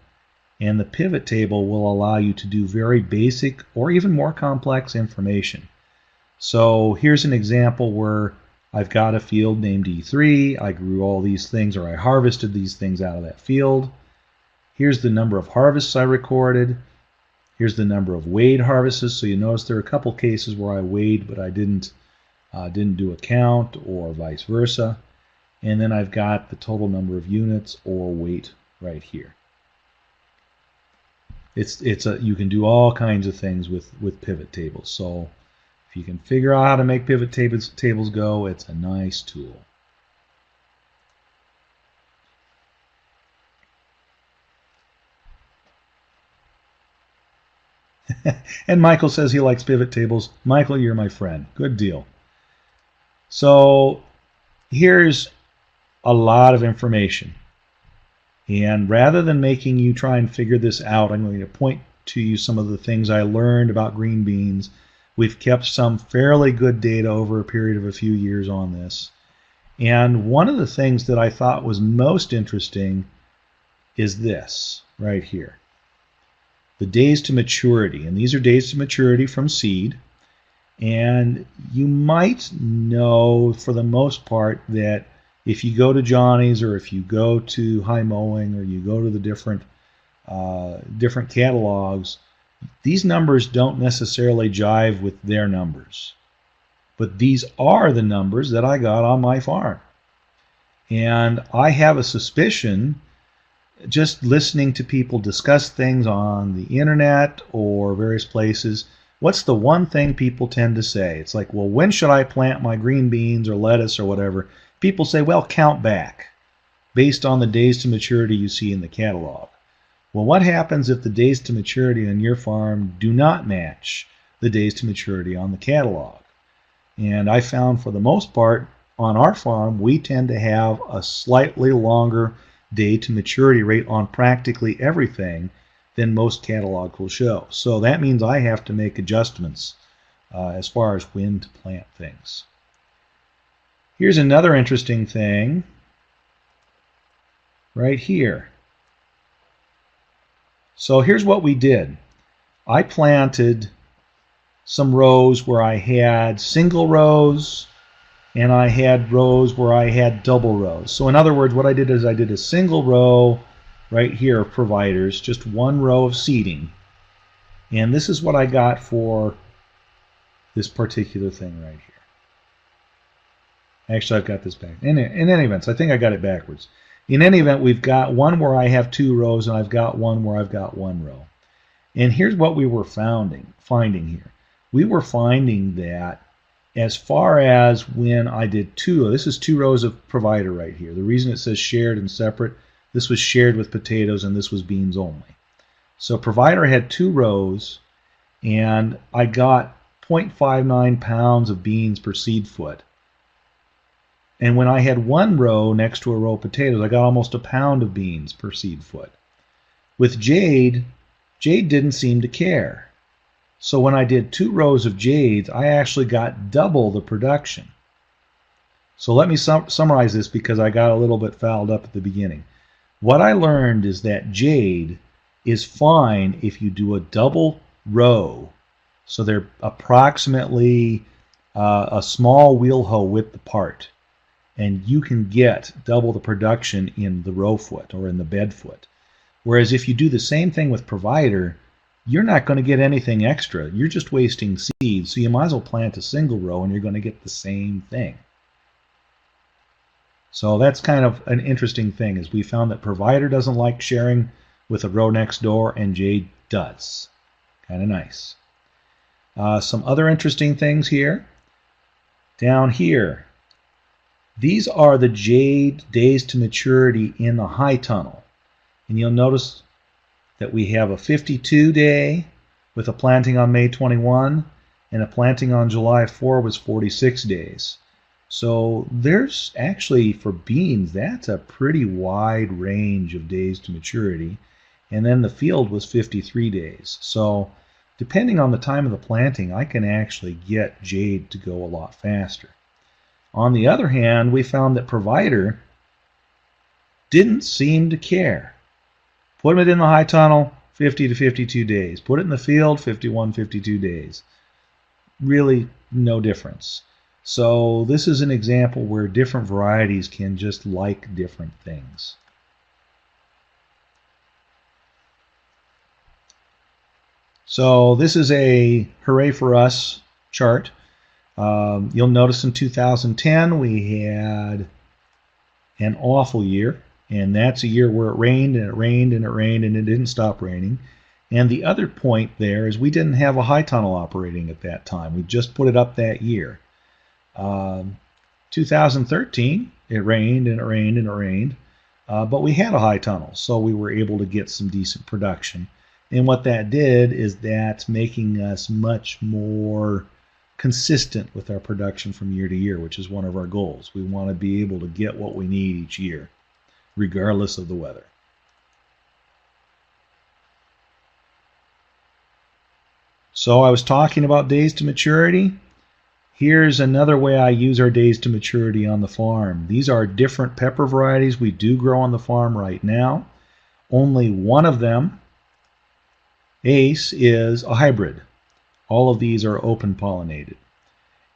and the pivot table will allow you to do very basic or even more complex information. So here's an example where I've got a field named E3. I grew all these things, or I harvested these things out of that field. Here's the number of harvests I recorded. Here's the number of weighed harvests. So you notice there are a couple cases where I weighed, but I didn't do a count, or vice versa. And then I've got the total number of units or weight right here. You can do all kinds of things with pivot tables. So if you can figure out how to make pivot tables go, it's a nice tool. And Michael says he likes pivot tables. Michael, you're my friend. Good deal. So here's a lot of information. And rather than making you try and figure this out, I'm going to point to you some of the things I learned about green beans. We've kept some fairly good data over a period of a few years on this. And one of the things that I thought was most interesting is this right here. The days to maturity. And these are days to maturity from seed. And you might know for the most part that if you go to Johnny's, or if you go to High Mowing, or you go to the different catalogs, these numbers don't necessarily jive with their numbers. But these are the numbers that I got on my farm. And I have a suspicion, just listening to people discuss things on the internet or various places, what's the one thing people tend to say? It's like, well, when should I plant my green beans or lettuce or whatever? People say, well, count back based on the days to maturity you see in the catalog. Well, what happens if the days to maturity on your farm do not match the days to maturity on the catalog? And I found for the most part on our farm, we tend to have a slightly longer day to maturity rate on practically everything than most catalogs will show. So that means I have to make adjustments as far as when to plant things. Here's another interesting thing right here. So here's what we did. I planted some rows where I had single rows, and I had rows where I had double rows. So in other words, what I did is I did a single row right here of providers, just one row of seeding. And this is what I got for this particular thing right here. Actually, I've got this back. In any event, I think I got it backwards. In any event, we've got one where I have two rows, and I've got one where I've got one row. And here's what we were finding here. We were finding that as far as when I did this is two rows of provider right here. The reason it says shared and separate, this was shared with potatoes, and this was beans only. So provider had two rows, and I got 0.59 pounds of beans per seed foot. And when I had one row next to a row of potatoes, I got almost a pound of beans per seed foot. With Jade didn't seem to care. So when I did two rows of Jades, I actually got double the production. So let me summarize this because I got a little bit fouled up at the beginning. What I learned is that Jade is fine if you do a double row. So they're approximately a small wheel hoe width apart. And you can get double the production in the row foot or in the bed foot. Whereas if you do the same thing with provider, you're not going to get anything extra. You're just wasting seeds. So you might as well plant a single row and you're going to get the same thing. So that's kind of an interesting thing, is we found that provider doesn't like sharing with a row next door, and Jade does. Kind of nice. Some other interesting things here. Down here, these are the Jade days to maturity in the high tunnel. And you'll notice that we have a 52 day with a planting on May 21, and a planting on July 4 was 46 days. So there's actually, for beans, that's a pretty wide range of days to maturity. And then the field was 53 days. So depending on the time of the planting, I can actually get Jade to go a lot faster. On the other hand, we found that provider didn't seem to care. Put it in the high tunnel, 50 to 52 days. Put it in the field, 51, 52 days. Really no difference. So this is an example where different varieties can just like different things. So this is a hooray for us chart. You'll notice in 2010 we had an awful year, and that's a year where it rained and it rained and it rained and it didn't stop raining. And the other point there is we didn't have a high tunnel operating at that time. We just put it up that year. 2013, it rained and it rained and it rained, but we had a high tunnel, so we were able to get some decent production. And what that did is that's making us much more consistent with our production from year to year, which is one of our goals. We want to be able to get what we need each year, regardless of the weather. So I was talking about days to maturity. Here's another way I use our days to maturity on the farm. These are different pepper varieties we do grow on the farm right now. Only one of them, Ace, is a hybrid. All of these are open pollinated.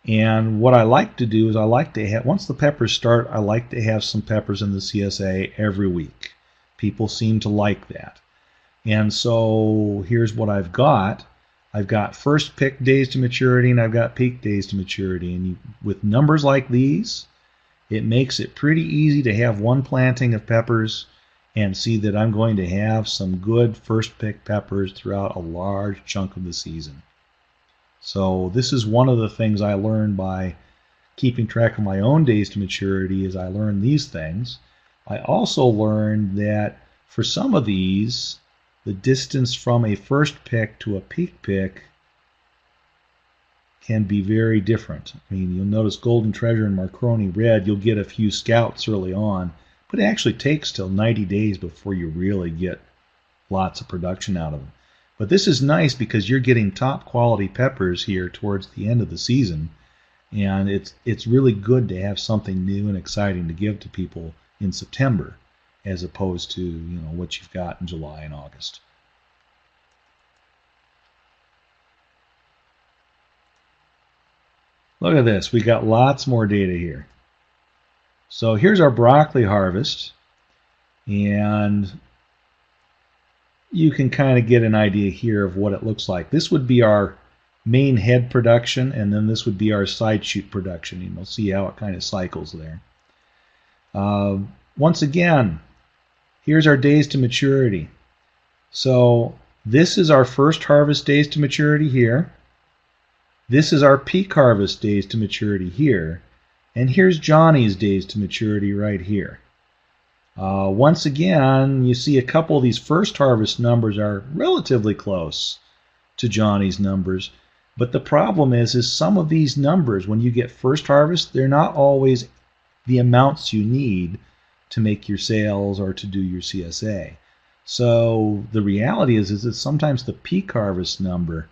And what I like to do is I like to have, once the peppers start, I like to have some peppers in the CSA every week. People seem to like that. And so here's what I've got. I've got first pick days to maturity, and I've got peak days to maturity. And with numbers like these, it makes it pretty easy to have one planting of peppers and see that I'm going to have some good first pick peppers throughout a large chunk of the season. So this is one of the things I learned by keeping track of my own days to maturity, is I learned these things. I also learned that for some of these, the distance from a first pick to a peak pick can be very different. I mean, you'll notice Golden Treasure and Marconi Red, you'll get a few scouts early on, but it actually takes till 90 days before you really get lots of production out of them. But this is nice because you're getting top quality peppers here towards the end of the season, and it's really good to have something new and exciting to give to people in September as opposed to, you know, what you've got in July and August. Look at this. We got lots more data here. So here's our broccoli harvest, and you can kind of get an idea here of what it looks like. This would be our main head production, and then this would be our side shoot production. And we'll see how it kind of cycles there. Once again, here's our days to maturity. So this is our first harvest days to maturity here. This is our peak harvest days to maturity here. And here's Johnny's days to maturity right here. Once again, you see a couple of these first harvest numbers are relatively close to Johnny's numbers. But the problem is some of these numbers, when you get first harvest, they're not always the amounts you need to make your sales or to do your CSA. So the reality is that sometimes the peak harvest number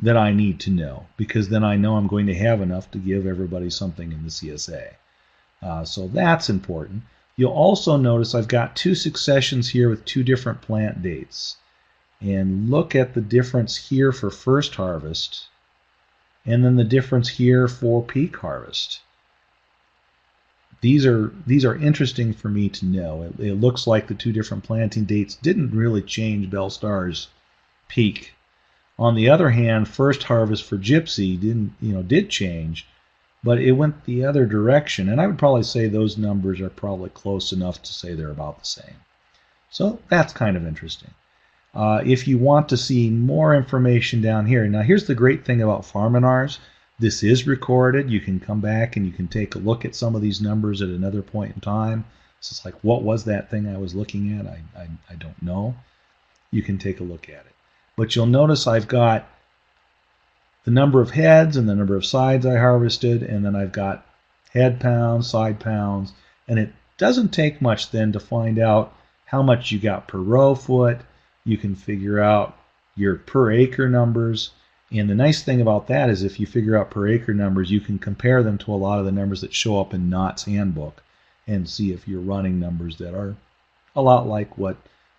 that I need to know, because then I know I'm going to have enough to give everybody something in the CSA. So that's important. You'll also notice I've got two successions here with two different plant dates. And look at the difference here for first harvest, and then the difference here for peak harvest. These are interesting for me to know. It looks like the two different planting dates didn't really change Bellstar's peak. On the other hand, first harvest for Gypsy did change, but it went the other direction. And I would probably say those numbers are probably close enough to say they're about the same. So that's kind of interesting. If you want to see more information down here, now here's the great thing about Farminar's. This is recorded. You can come back and you can take a look at some of these numbers at another point in time. So it's like, what was that thing I was looking at? I don't know. You can take a look at it. But you'll notice I've got the number of heads and the number of sides I harvested, and then I've got head pounds, side pounds, and it doesn't take much then to find out how much you got per row foot. You can figure out your per acre numbers. And the nice thing about that is if you figure out per acre numbers, you can compare them to a lot of the numbers that show up in Knott's handbook and see if you're running numbers that are a lot like what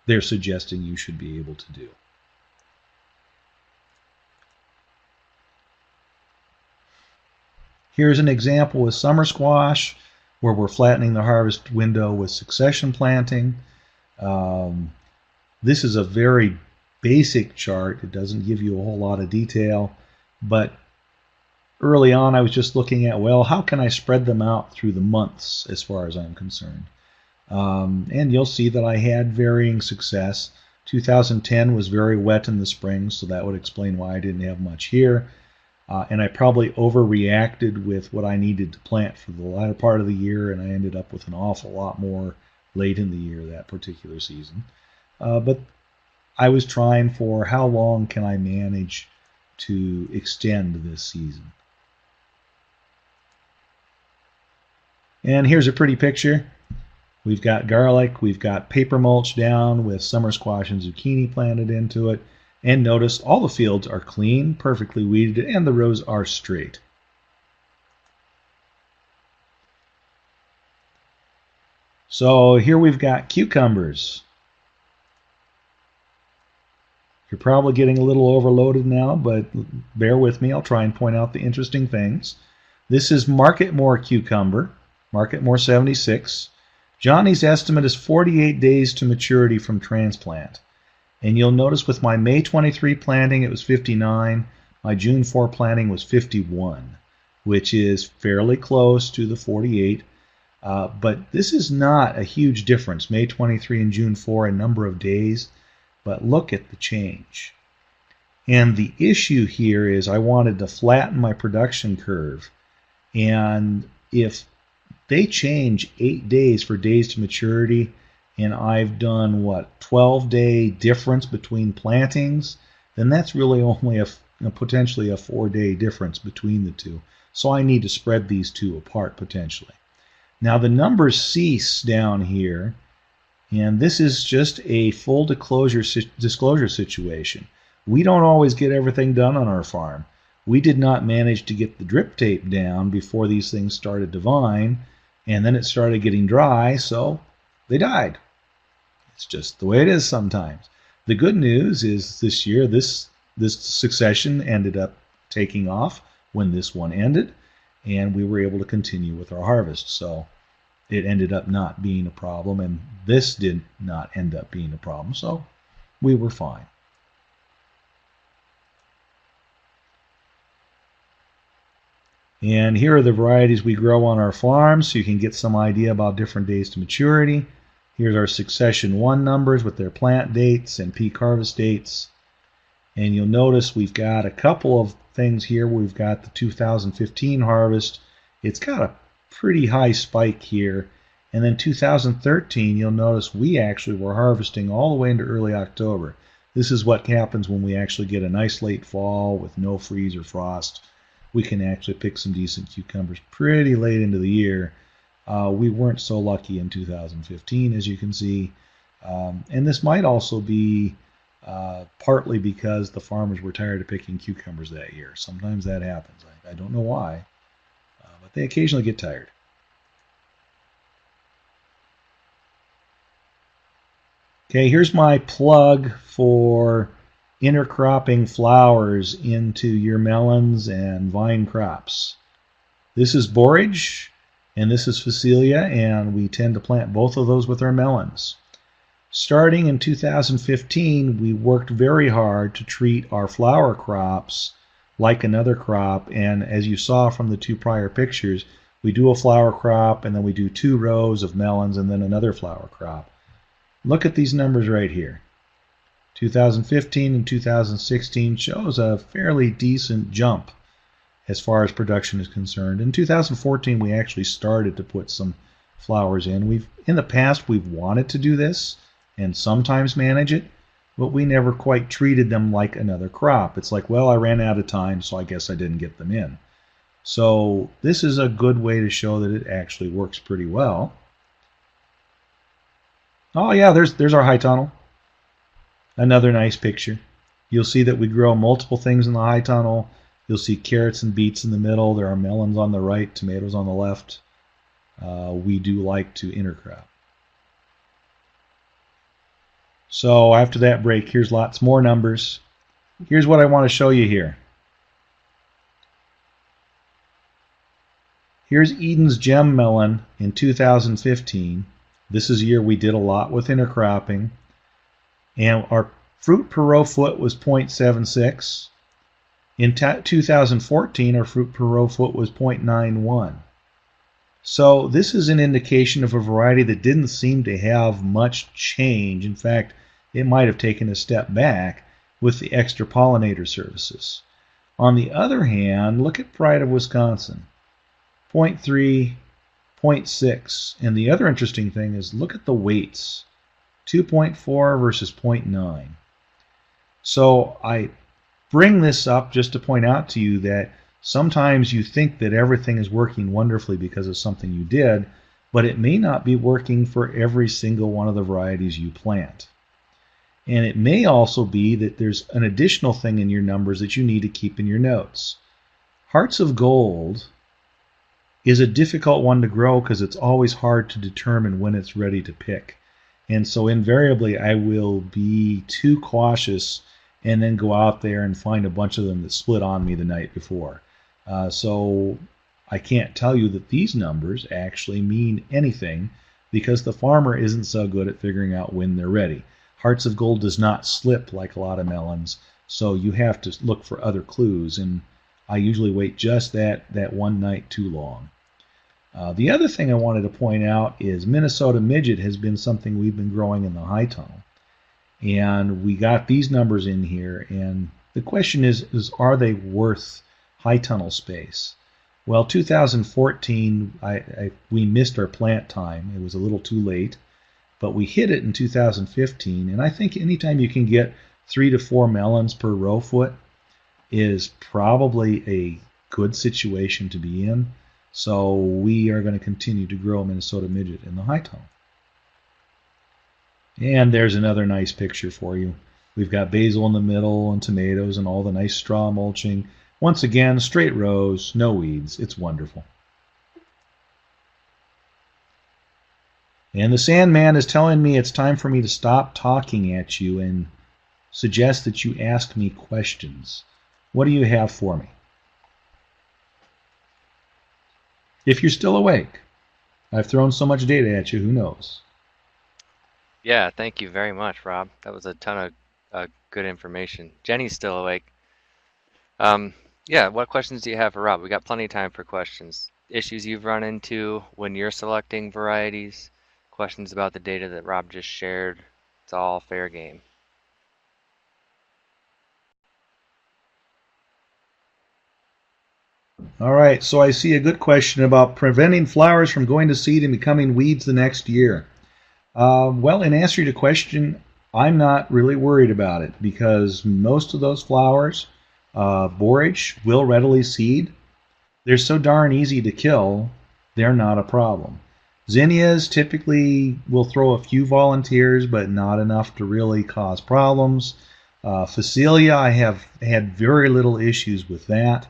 they're suggesting you should be able to do. Here's an example with summer squash where we're flattening the harvest window with succession planting. This is a very basic chart. It doesn't give you a whole lot of detail, but early on I was just looking at, well, how can I spread them out through the months as far as I'm concerned? And you'll see that I had varying success. 2010 was very wet in the spring, so that would explain why I didn't have much here. And I probably overreacted with what I needed to plant for the latter part of the year, and I ended up with an awful lot more late in the year that particular season. But I was trying for how long can I manage to extend this season. And here's a pretty picture. We've got garlic, we've got paper mulch down with summer squash and zucchini planted into it. And notice all the fields are clean, perfectly weeded, and the rows are straight. So here we've got cucumbers. You're probably getting a little overloaded now, but bear with me. I'll try and point out the interesting things. This is Marketmore cucumber, Marketmore 76. Johnny's estimate is 48 days to maturity from transplant. And you'll notice with my May 23 planting, it was 59. My June 4 planting was 51, which is fairly close to the 48. But this is not a huge difference, May 23 and June 4 in number of days. But look at the change. And the issue here is I wanted to flatten my production curve. And if they change 8 days for days to maturity, and I've done, what, 12-day difference between plantings, then that's really only potentially a 4-day difference between the two. So I need to spread these two apart potentially. Now the numbers cease down here, and this is just a full disclosure situation. We don't always get everything done on our farm. We did not manage to get the drip tape down before these things started to vine, and then it started getting dry, so they died. It's just the way it is sometimes. The good news is this year, this succession ended up taking off when this one ended, and we were able to continue with our harvest. So it ended up not being a problem, and this did not end up being a problem, so we were fine. And here are the varieties we grow on our farm, so you can get some idea about different days to maturity. Here's our succession 1 numbers with their plant dates and peak harvest dates. And you'll notice we've got a couple of things here. We've got the 2015 harvest. It's got a pretty high spike here. And then 2013, you'll notice we actually were harvesting all the way into early October. This is what happens when we actually get a nice late fall with no freeze or frost. We can actually pick some decent cucumbers pretty late into the year. We weren't so lucky in 2015, as you can see. And this might also be partly because the farmers were tired of picking cucumbers that year. Sometimes that happens. I don't know why, but they occasionally get tired. Okay, here's my plug for intercropping flowers into your melons and vine crops. This is borage and this is Phacelia, and we tend to plant both of those with our melons. Starting in 2015, we worked very hard to treat our flower crops like another crop, and as you saw from the 2 prior pictures, we do a flower crop and then we do 2 rows of melons and then another flower crop. Look at these numbers right here. 2015 and 2016 shows a fairly decent jump as far as production is concerned. In 2014, we actually started to put some flowers in. In the past, we've wanted to do this and sometimes manage it, but we never quite treated them like another crop. It's like, well, I ran out of time, so I guess I didn't get them in. So this is a good way to show that it actually works pretty well. Oh yeah, there's our high tunnel. Another nice picture. You'll see that we grow multiple things in the high tunnel. You'll see carrots and beets in the middle. There are melons on the right, tomatoes on the left. We do like to intercrop. So after that break, here's lots more numbers. Here's what I want to show you here. Here's Eden's Gem Melon in 2015. This is a year we did a lot with intercropping. And our fruit per row foot was 0.76. In 2014, our fruit per row foot was 0.91. So this is an indication of a variety that didn't seem to have much change. In fact, it might have taken a step back with the extra pollinator services. On the other hand, look at Pride of Wisconsin, 0.3, 0.6. And the other interesting thing is look at the weights, 2.4 versus 0.9. So I bring this up just to point out to you that sometimes you think that everything is working wonderfully because of something you did, but it may not be working for every single one of the varieties you plant. And it may also be that there's an additional thing in your numbers that you need to keep in your notes. Hearts of Gold is a difficult one to grow because it's always hard to determine when it's ready to pick. And so invariably I will be too cautious and then go out there and find a bunch of them that split on me the night before. So I can't tell you that these numbers actually mean anything because the farmer isn't so good at figuring out when they're ready. Hearts of Gold does not slip like a lot of melons, so you have to look for other clues, and I usually wait just that one night too long. The other thing I wanted to point out is Minnesota Midget has been something we've been growing in the high tunnel. And we got these numbers in here, and the question is are they worth high tunnel space? Well, 2014, we missed our plant time. It was a little too late. but we hit it in 2015. And I think anytime you can get 3 to 4 melons per row foot is probably a good situation to be in. So we are going to continue to grow Minnesota midget in the high tone. And there's another nice picture for you. We've got basil in the middle and tomatoes and all the nice straw mulching. Once again, straight rows, no weeds. It's wonderful. And the Sandman is telling me it's time for me to stop talking at you and suggest that you ask me questions. What do you have for me? If you're still awake. I've thrown so much data at you, who knows? Yeah, thank you very much, Rob. That was a ton of good information. Jenny's still awake. Yeah, what questions do you have for Rob? We got plenty of time for questions. Issues you've run into when you're selecting varieties, questions about the data that Rob just shared. It's all fair game. All right, so I see a good question about preventing flowers from going to seed and becoming weeds the next year. Well, in answer to your question, I'm not really worried about it because most of those flowers, borage, will readily seed. They're so darn easy to kill, they're not a problem. Zinnias typically will throw a few volunteers, but not enough to really cause problems. Phacelia, I have had very little issues with that.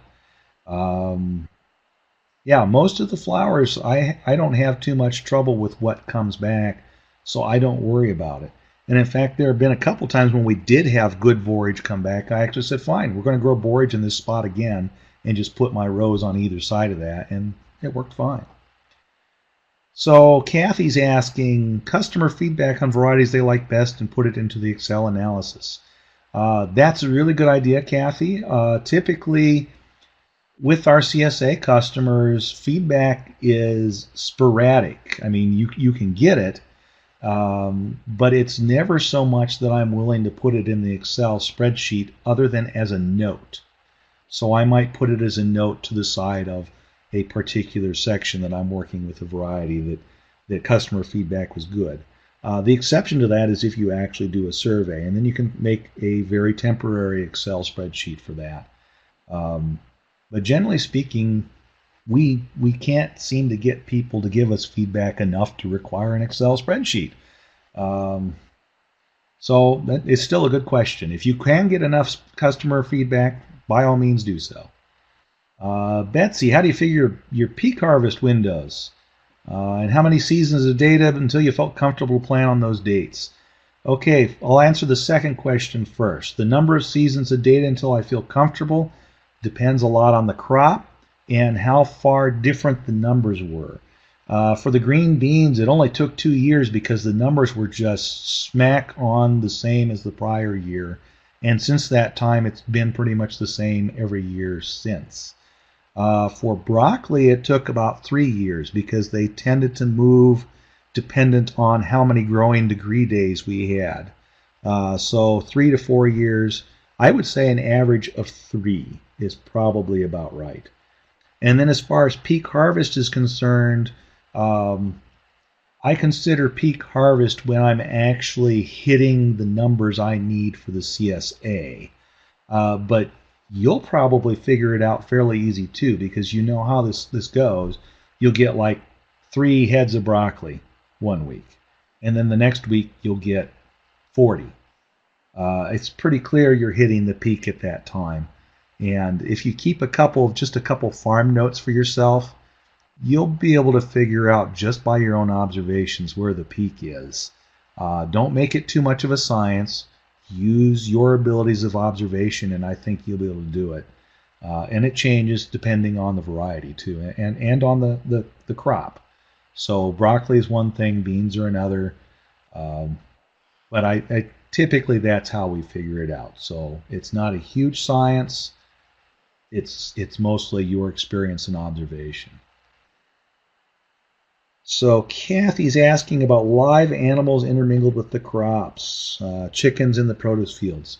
Yeah, most of the flowers, I don't have too much trouble with what comes back, so I don't worry about it. And in fact, there have been a couple times when we did have good borage come back. I actually said, fine, we're going to grow borage in this spot again and just put my rows on either side of that, and it worked fine. So Kathy's asking customer feedback on varieties they like best and put it into the Excel analysis. That's a really good idea, Kathy. Typically, with our CSA customers, feedback is sporadic. I mean, you can get it, but it's never so much that I'm willing to put it in the Excel spreadsheet other than as a note. So I might put it as a note to the side of a particular section that I'm working with a variety that customer feedback was good. The exception to that is if you actually do a survey, and then you can make a very temporary Excel spreadsheet for that. But generally speaking, we can't seem to get people to give us feedback enough to require an Excel spreadsheet. So that is still a good question. If you can get enough customer feedback, by all means do so. Betsy, how do you figure your peak harvest windows? And how many seasons of data until you felt comfortable to plan on those dates? Okay, I'll answer the second question first. The number of seasons of data until I feel comfortable depends a lot on the crop and how far different the numbers were. For the green beans, it only took 2 years because the numbers were just smack on the same as the prior year. And since that time, it's been pretty much the same every year since. For broccoli, it took about 3 years because they tended to move dependent on how many growing degree days we had. So 3 to 4 years. I would say an average of 3 is probably about right. And then as far as peak harvest is concerned, I consider peak harvest when I'm actually hitting the numbers I need for the CSA. But you'll probably figure it out fairly easy too, because you know how this goes. You'll get like 3 heads of broccoli 1 week, and then the next week you'll get 40. It's pretty clear you're hitting the peak at that time. And if you keep just a couple farm notes for yourself, you'll be able to figure out just by your own observations where the peak is. Don't make it too much of a science. Use your abilities of observation, and I think you'll be able to do it. And it changes depending on the variety too, and on the crop. So broccoli is one thing, beans are another. But I typically that's how we figure it out. So it's not a huge science. It's mostly your experience and observation. So Kathy's asking about live animals intermingled with the crops, chickens in the produce fields.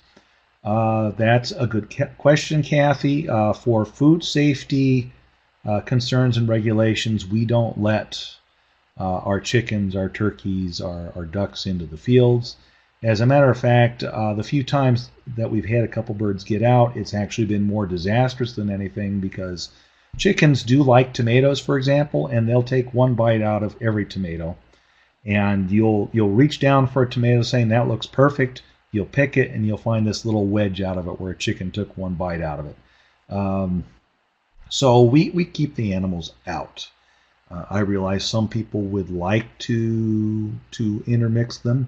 That's a good question, Kathy. For food safety concerns and regulations, we don't let our chickens, our turkeys, our ducks into the fields. As a matter of fact, the few times that we've had a couple birds get out, it's actually been more disastrous than anything because chickens do like tomatoes, for example, and they'll take one bite out of every tomato. And you'll reach down for a tomato saying that looks perfect. You'll pick it and you'll find this little wedge out of it where a chicken took one bite out of it. Um, so we keep the animals out. I realize some people would like to intermix them,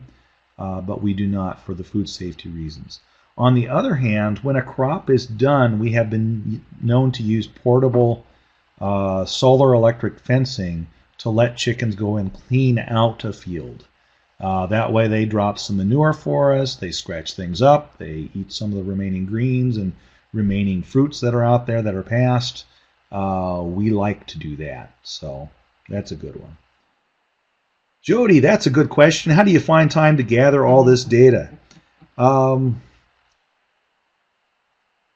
but we do not for the food safety reasons. On the other hand, when a crop is done, we have been known to use portable solar electric fencing to let chickens go and clean out a field. That way they drop some manure for us, they scratch things up, they eat some of the remaining greens and remaining fruits that are out there that are past. We like to do that, so that's a good one. Jody, that's a good question. How do you find time to gather all this data? Um,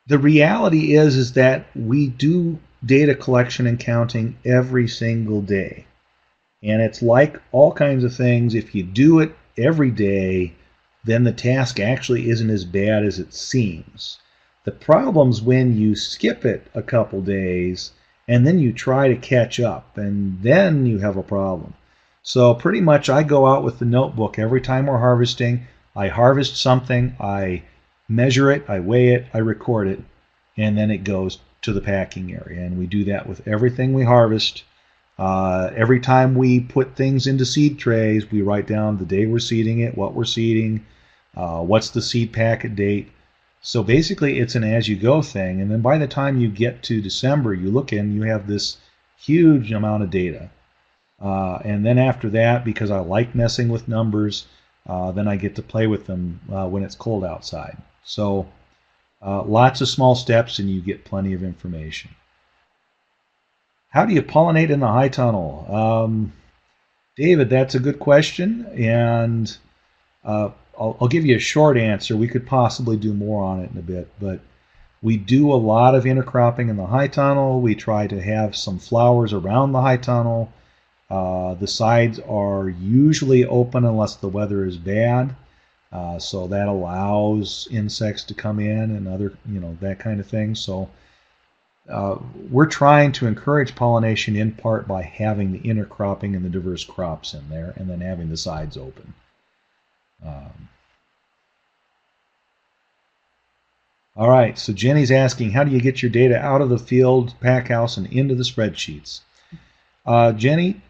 the reality is that we do data collection and counting every single day. And it's like all kinds of things. If you do it every day, then the task actually isn't as bad as it seems. The problem's when you skip it a couple days and then you try to catch up, and then you have a problem. So pretty much I go out with the notebook every time we're harvesting. I harvest something, I measure it, I weigh it, I record it, and then it goes to the packing area. And we do that with everything we harvest. Every time we put things into seed trays, we write down the day we're seeding it, what we're seeding, what's the seed packet date. So basically it's an as-you-go thing. And then by the time you get to December, you look in, you have this huge amount of data. And then after that, because I like messing with numbers, then I get to play with them when it's cold outside. So lots of small steps and you get plenty of information. How do you pollinate in the high tunnel? David, that's a good question, and I'll give you a short answer. We could possibly do more on it in a bit, but we do a lot of intercropping in the high tunnel. We try to have some flowers around the high tunnel. The sides are usually open unless the weather is bad, so that allows insects to come in and other, that kind of thing. So we're trying to encourage pollination in part by having the intercropping and the diverse crops in there and then having the sides open. All right, so Jenny's asking, how do you get your data out of the field pack house and into the spreadsheets? Jenny,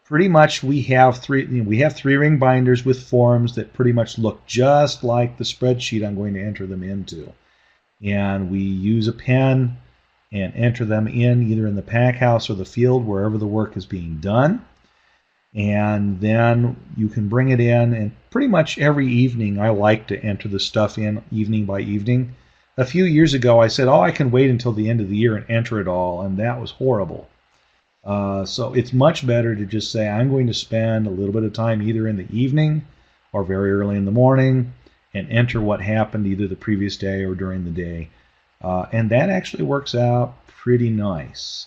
pretty much we have three-ring binders with forms that pretty much look just like the spreadsheet I'm going to enter them into. And we use a pen and enter them in either in the pack house or the field, wherever the work is being done. And then you can bring it in, and pretty much every evening I like to enter the stuff in evening by evening. A few years ago I said, I can wait until the end of the year and enter it all, and that was horrible. So it's much better to just say I'm going to spend a little bit of time either in the evening or very early in the morning and enter what happened either the previous day or during the day. And that actually works out pretty nice.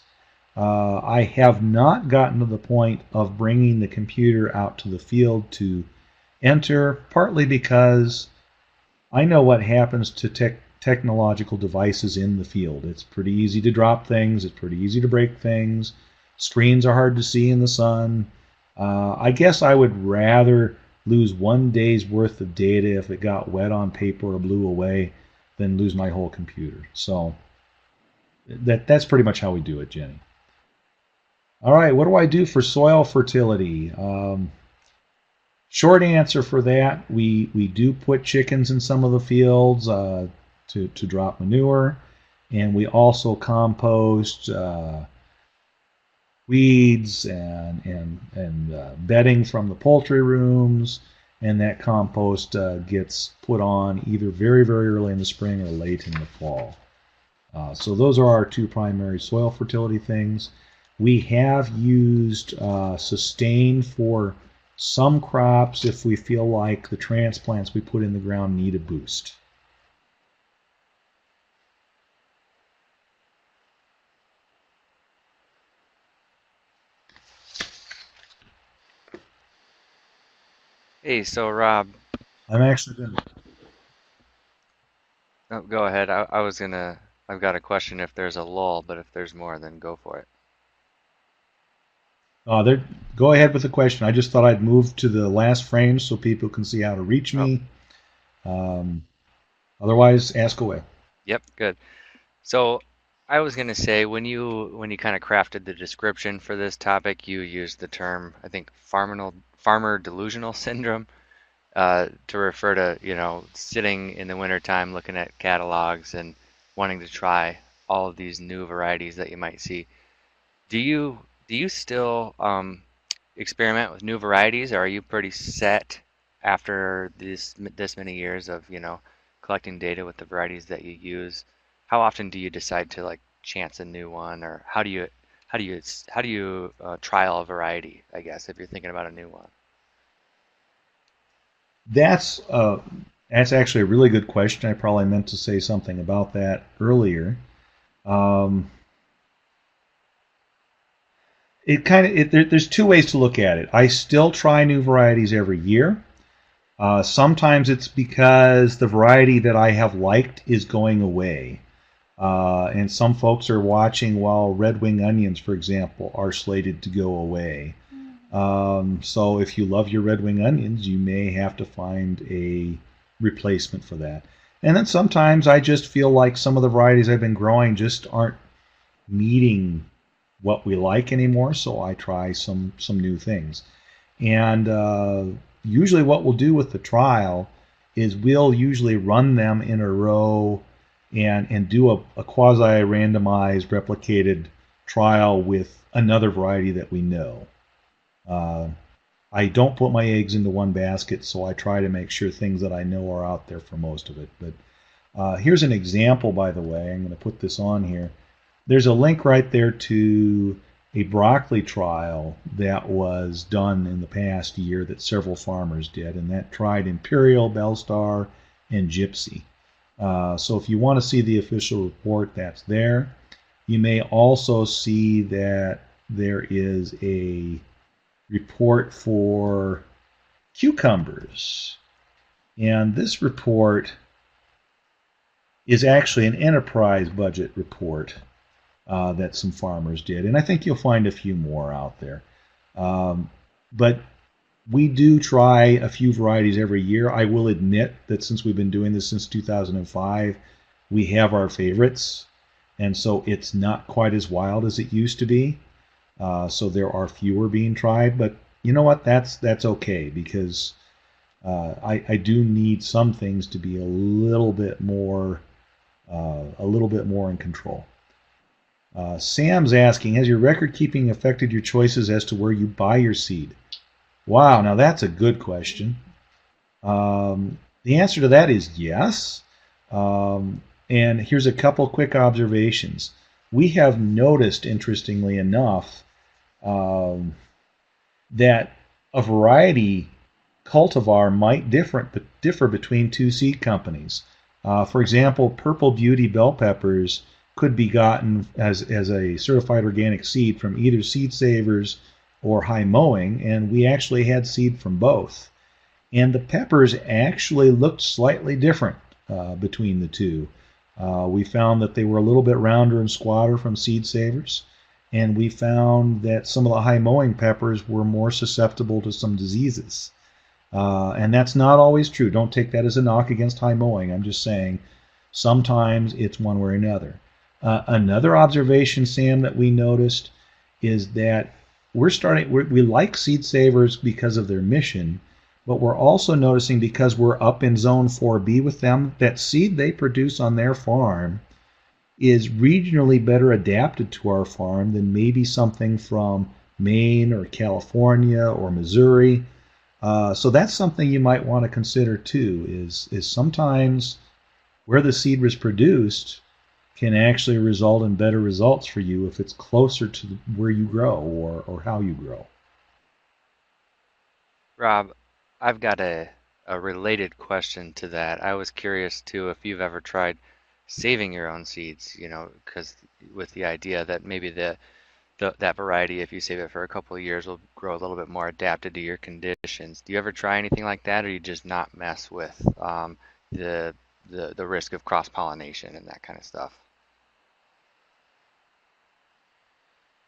I have not gotten to the point of bringing the computer out to the field to enter, partly because I know what happens to technological devices in the field. It's pretty easy to drop things. It's pretty easy to break things. Screens are hard to see in the sun. I guess I would rather lose one day's worth of data if it got wet on paper or blew away than lose my whole computer. So that's pretty much how we do it, Jenny. All right, what do I do for soil fertility? Short answer for that, we do put chickens in some of the fields to drop manure, and we also compost weeds and bedding from the poultry rooms, and that compost gets put on either very, very early in the spring or late in the fall. So those are our two primary soil fertility things. We have used sustain for some crops if we feel like the transplants we put in the ground need a boost. Hey, so Rob, I'm actually going to. oh, go ahead. I've got a question if there's a lull, but if there's more, then go for it. There, go ahead with the question. I just thought I'd move to the last frame so people can see how to reach Oh, me. Um, Otherwise, ask away. yep, good. So I was gonna say when you kind of crafted the description for this topic, you used the term, I think, farmer delusional syndrome, to refer to, sitting in the wintertime looking at catalogs and wanting to try all of these new varieties that you might see. Do you still experiment with new varieties, or are you pretty set after this many years of, collecting data with the varieties that you use? How often do you decide to like chance a new one, or how do you trial a variety, I guess, if you're thinking about a new one? That's uh, that's actually a really good question. I probably meant to say something about that earlier. Um, there's two ways to look at it. I still try new varieties every year. Sometimes it's because the variety that I have liked is going away. And some folks are watching while red wing onions, for example, are slated to go away. So if you love your red wing onions, you may have to find a replacement for that. And then sometimes I just feel like some of the varieties I've been growing just aren't meeting what we like anymore, so I try some new things. And usually, what we'll do with the trial is we'll usually run them in a row and do a quasi randomized replicated trial with another variety that we know. Uh, I don't put my eggs into one basket, so I try to make sure things that I know are out there for most of it. But here's an example, by the way. I'm going to put this on here. There's a link right there to a broccoli trial that was done in the past year that several farmers did, and that tried Imperial, Belstar, and Gypsy. So if you want to see the official report, that's there. You may also see that there is a report for cucumbers. And this report is actually an enterprise budget report that some farmers did. And I think you'll find a few more out there. Um, but we do try a few varieties every year. I will admit that since we've been doing this since 2005, we have our favorites. And so it's not quite as wild as it used to be. So there are fewer being tried, but you know what? That's okay because I do need some things to be a little bit more in control. Sam's asking, has your record keeping affected your choices as to where you buy your seed? Wow, now that's a good question. The answer to that is yes. And here's a couple quick observations. We have noticed, interestingly enough, um, that a variety cultivar might differ between two seed companies. For example, Purple Beauty bell peppers could be gotten as a certified organic seed from either Seed Savers or High Mowing, and we actually had seed from both. And the peppers actually looked slightly different between the two. We found that they were a little bit rounder and squatter from Seed Savers, and we found that some of the high mowing peppers were more susceptible to some diseases. And that's not always true. Don't take that as a knock against high mowing. I'm just saying sometimes it's one way or another. Another observation, Sam, that we noticed is that we like seed savers because of their mission, but we're also noticing because we're up in zone 4B with them that seed they produce on their farm is regionally better adapted to our farm than maybe something from Maine or California or Missouri. So that's something you might want to consider too. Is sometimes where the seed was produced can actually result in better results for you if it's closer to where you grow or how you grow. Rob, I've got a related question to that. I was curious too if you've ever tried saving your own seeds, because with the idea that maybe the that variety, if you save it for a couple of years, will grow a little bit more adapted to your conditions. Do you ever try anything like that, or you just not mess with the the risk of cross-pollination and that kind of stuff?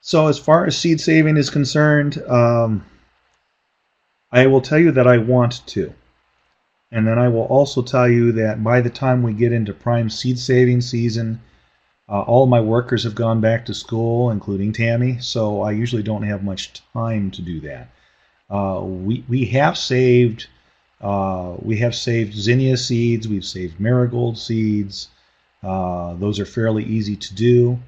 So as far as seed saving is concerned, I will tell you that I want to. And then I will also tell you that by the time we get into prime seed saving season, all my workers have gone back to school, including Tammy, so I usually don't have much time to do that. We have saved zinnia seeds, we've saved marigold seeds. Those are fairly easy to do,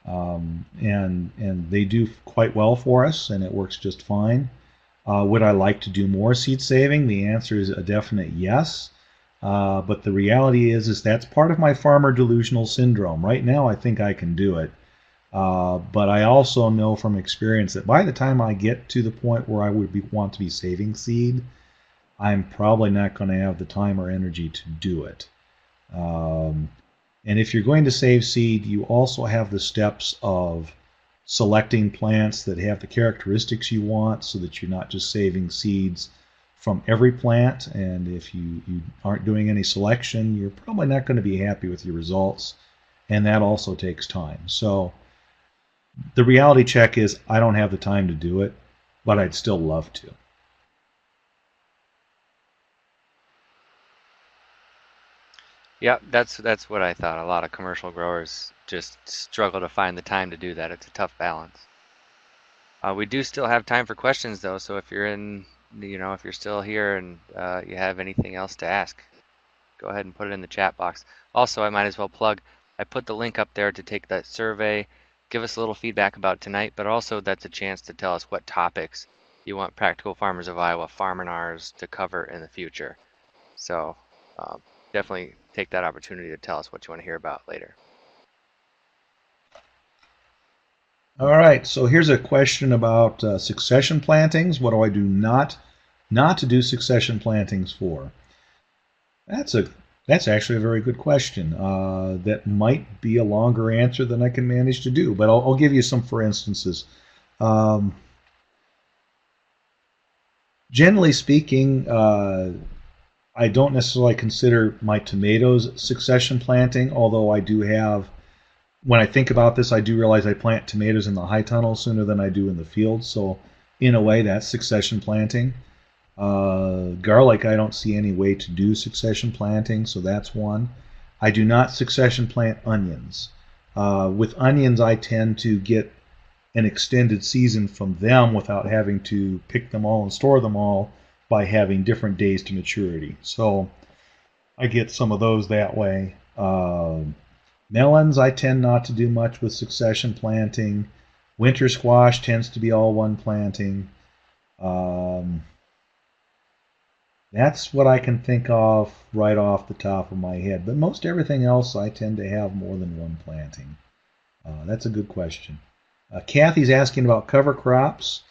and they do quite well for us, and it works just fine. Would I like to do more seed saving? The answer is a definite yes. But the reality is that's part of my farmer delusional syndrome. Right now, I think I can do it. But I also know from experience that by the time I get to the point where I want to be saving seed, I'm probably not going to have the time or energy to do it. And if you're going to save seed, you also have the steps of selecting plants that have the characteristics you want so that you're not just saving seeds from every plant. And if you aren't doing any selection, you're probably not going to be happy with your results. And that also takes time. So the reality check is I don't have the time to do it, but I'd still love to. Yeah, that's what I thought. A lot of commercial growers just struggle to find the time to do that. It's a tough balance. We do still have time for questions though, so if you're in, if you're still here and you have anything else to ask, go ahead and put it in the chat box. Also, I might as well plug, I put the link up there to take that survey, give us a little feedback about tonight, but also that's a chance to tell us what topics you want Practical Farmers of Iowa Farminars to cover in the future. So definitely take that opportunity to tell us what you want to hear about later. All right, so here's a question about succession plantings. What do I do not to do succession plantings for? That's actually a very good question. That might be a longer answer than I can manage to do, but I'll give you some for instances. Generally speaking, I don't necessarily consider my tomatoes succession planting, although I do have, when I think about this, I do realize I plant tomatoes in the high tunnel sooner than I do in the field. So in a way, that's succession planting. Garlic, I don't see any way to do succession planting, so that's one. I do not succession plant onions. With onions, I tend to get an extended season from them without having to pick them all and store them all by having different days to maturity. So I get some of those that way. Melons, I tend not to do much with succession planting. Winter squash tends to be all one planting. That's what I can think of right off the top of my head. But most everything else, I tend to have more than one planting. That's a good question. Kathy's asking about cover crops.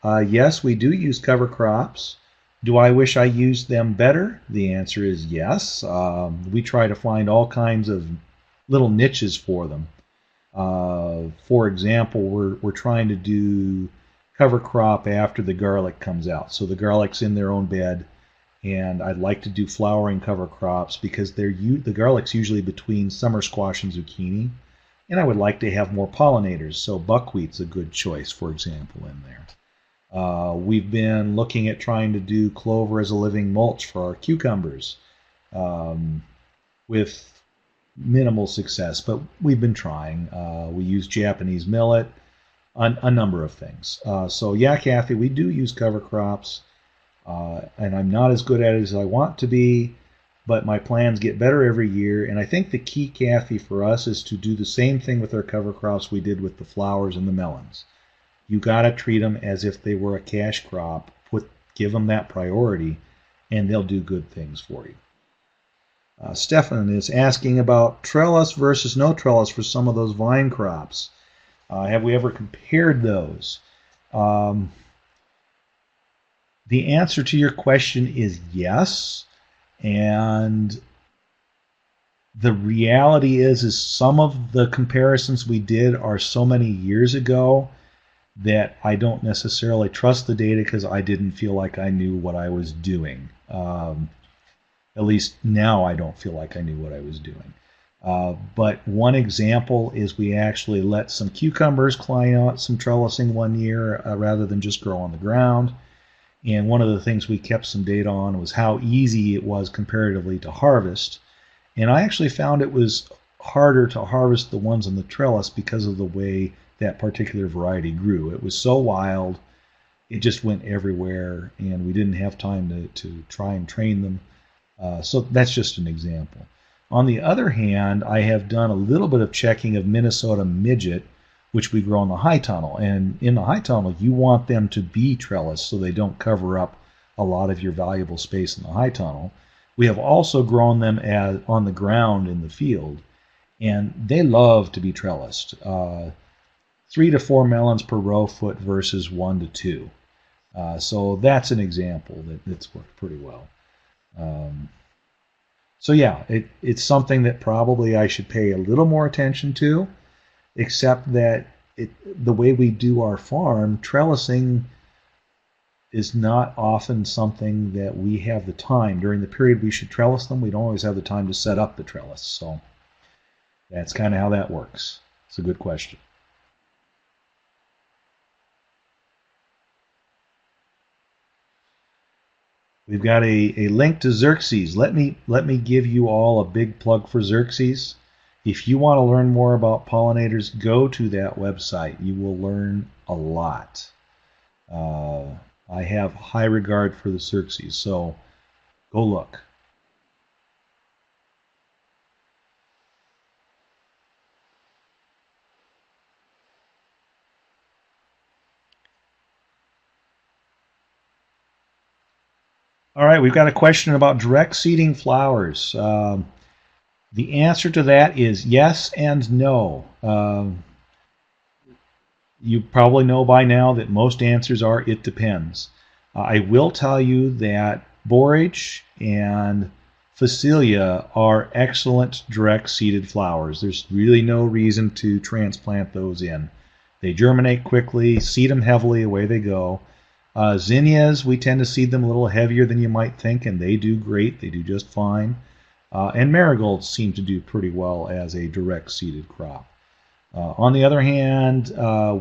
Yes, we do use cover crops. Do I wish I used them better? The answer is yes. We try to find all kinds of little niches for them. For example, we're trying to do cover crop after the garlic comes out. So the garlic's in their own bed, and I'd like to do flowering cover crops because the garlic's usually between summer squash and zucchini, and I would like to have more pollinators. So buckwheat's a good choice, for example, in there. We've been looking at trying to do clover as a living mulch for our cucumbers, with minimal success, but we've been trying. We use Japanese millet, a number of things. So yeah, Kathy, we do use cover crops, and I'm not as good at it as I want to be, but my plans get better every year. And I think the key, Kathy, for us is to do the same thing with our cover crops we did with the flowers and the melons. You got to treat them as if they were a cash crop. Give them that priority, and they'll do good things for you. Stefan is asking about trellis versus no trellis for some of those vine crops. Have we ever compared those? The answer to your question is yes. And the reality is some of the comparisons we did are so many years ago that I don't necessarily trust the data because I didn't feel like I knew what I was doing. At least now I don't feel like I knew what I was doing. But one example is we actually let some cucumbers climb out some trellising one year rather than just grow on the ground. And one of the things we kept some data on was how easy it was comparatively to harvest. And I actually found it was harder to harvest the ones on the trellis because of the way that particular variety grew. It was so wild, it just went everywhere, and we didn't have time to try and train them. So that's just an example. On the other hand, I have done a little bit of checking of Minnesota midget, which we grow in the high tunnel. And in the high tunnel, you want them to be trellis so they don't cover up a lot of your valuable space in the high tunnel. We have also grown them on the ground in the field, and they love to be trellised. 3 to 4 melons per row foot versus 1 to 2. So that's an example that's worked pretty well. So yeah, it's something that probably I should pay a little more attention to, except that the way we do our farm, trellising is not often something that we have the time. During the period we should trellis them, we don't always have the time to set up the trellis. So that's kind of how that works. It's a good question. We've got a link to Xerxes. Let me give you all a big plug for Xerxes. If you want to learn more about pollinators, go to that website. You will learn a lot. I have high regard for the Xerxes, so go look. All right, we've got a question about direct seeding flowers. The answer to that is yes and no. You probably know by now that most answers are it depends. I will tell you that borage and Phacelia are excellent direct seeded flowers. There's really no reason to transplant those in. They germinate quickly, seed them heavily, away they go. Zinnias, we tend to seed them a little heavier than you might think, and they do great. They do just fine. And marigolds seem to do pretty well as a direct seeded crop. On the other hand,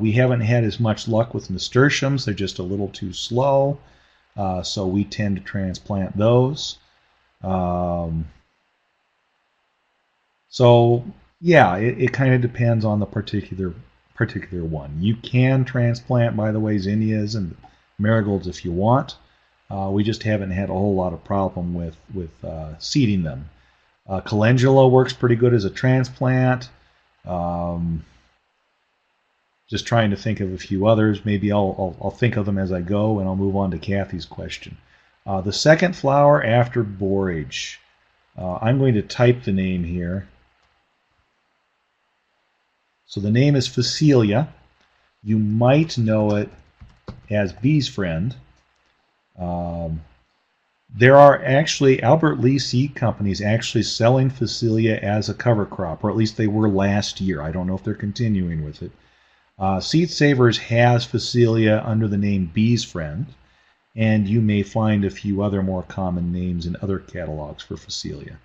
we haven't had as much luck with nasturtiums. They're just a little too slow, so we tend to transplant those. So yeah, it kind of depends on the particular one. You can transplant, by the way, zinnias and marigolds if you want. We just haven't had a whole lot of problem with seeding them. Calendula works pretty good as a transplant. Just trying to think of a few others. Maybe I'll think of them as I go, and I'll move on to Kathy's question. The second flower after borage. I'm going to type the name here. So the name is Phacelia. You might know it as Bee's Friend. There are actually Albert Lee seed companies actually selling Phacelia as a cover crop, or at least they were last year. I don't know if they're continuing with it. Seed Savers has Phacelia under the name Bee's Friend, and you may find a few other more common names in other catalogs for Phacelia.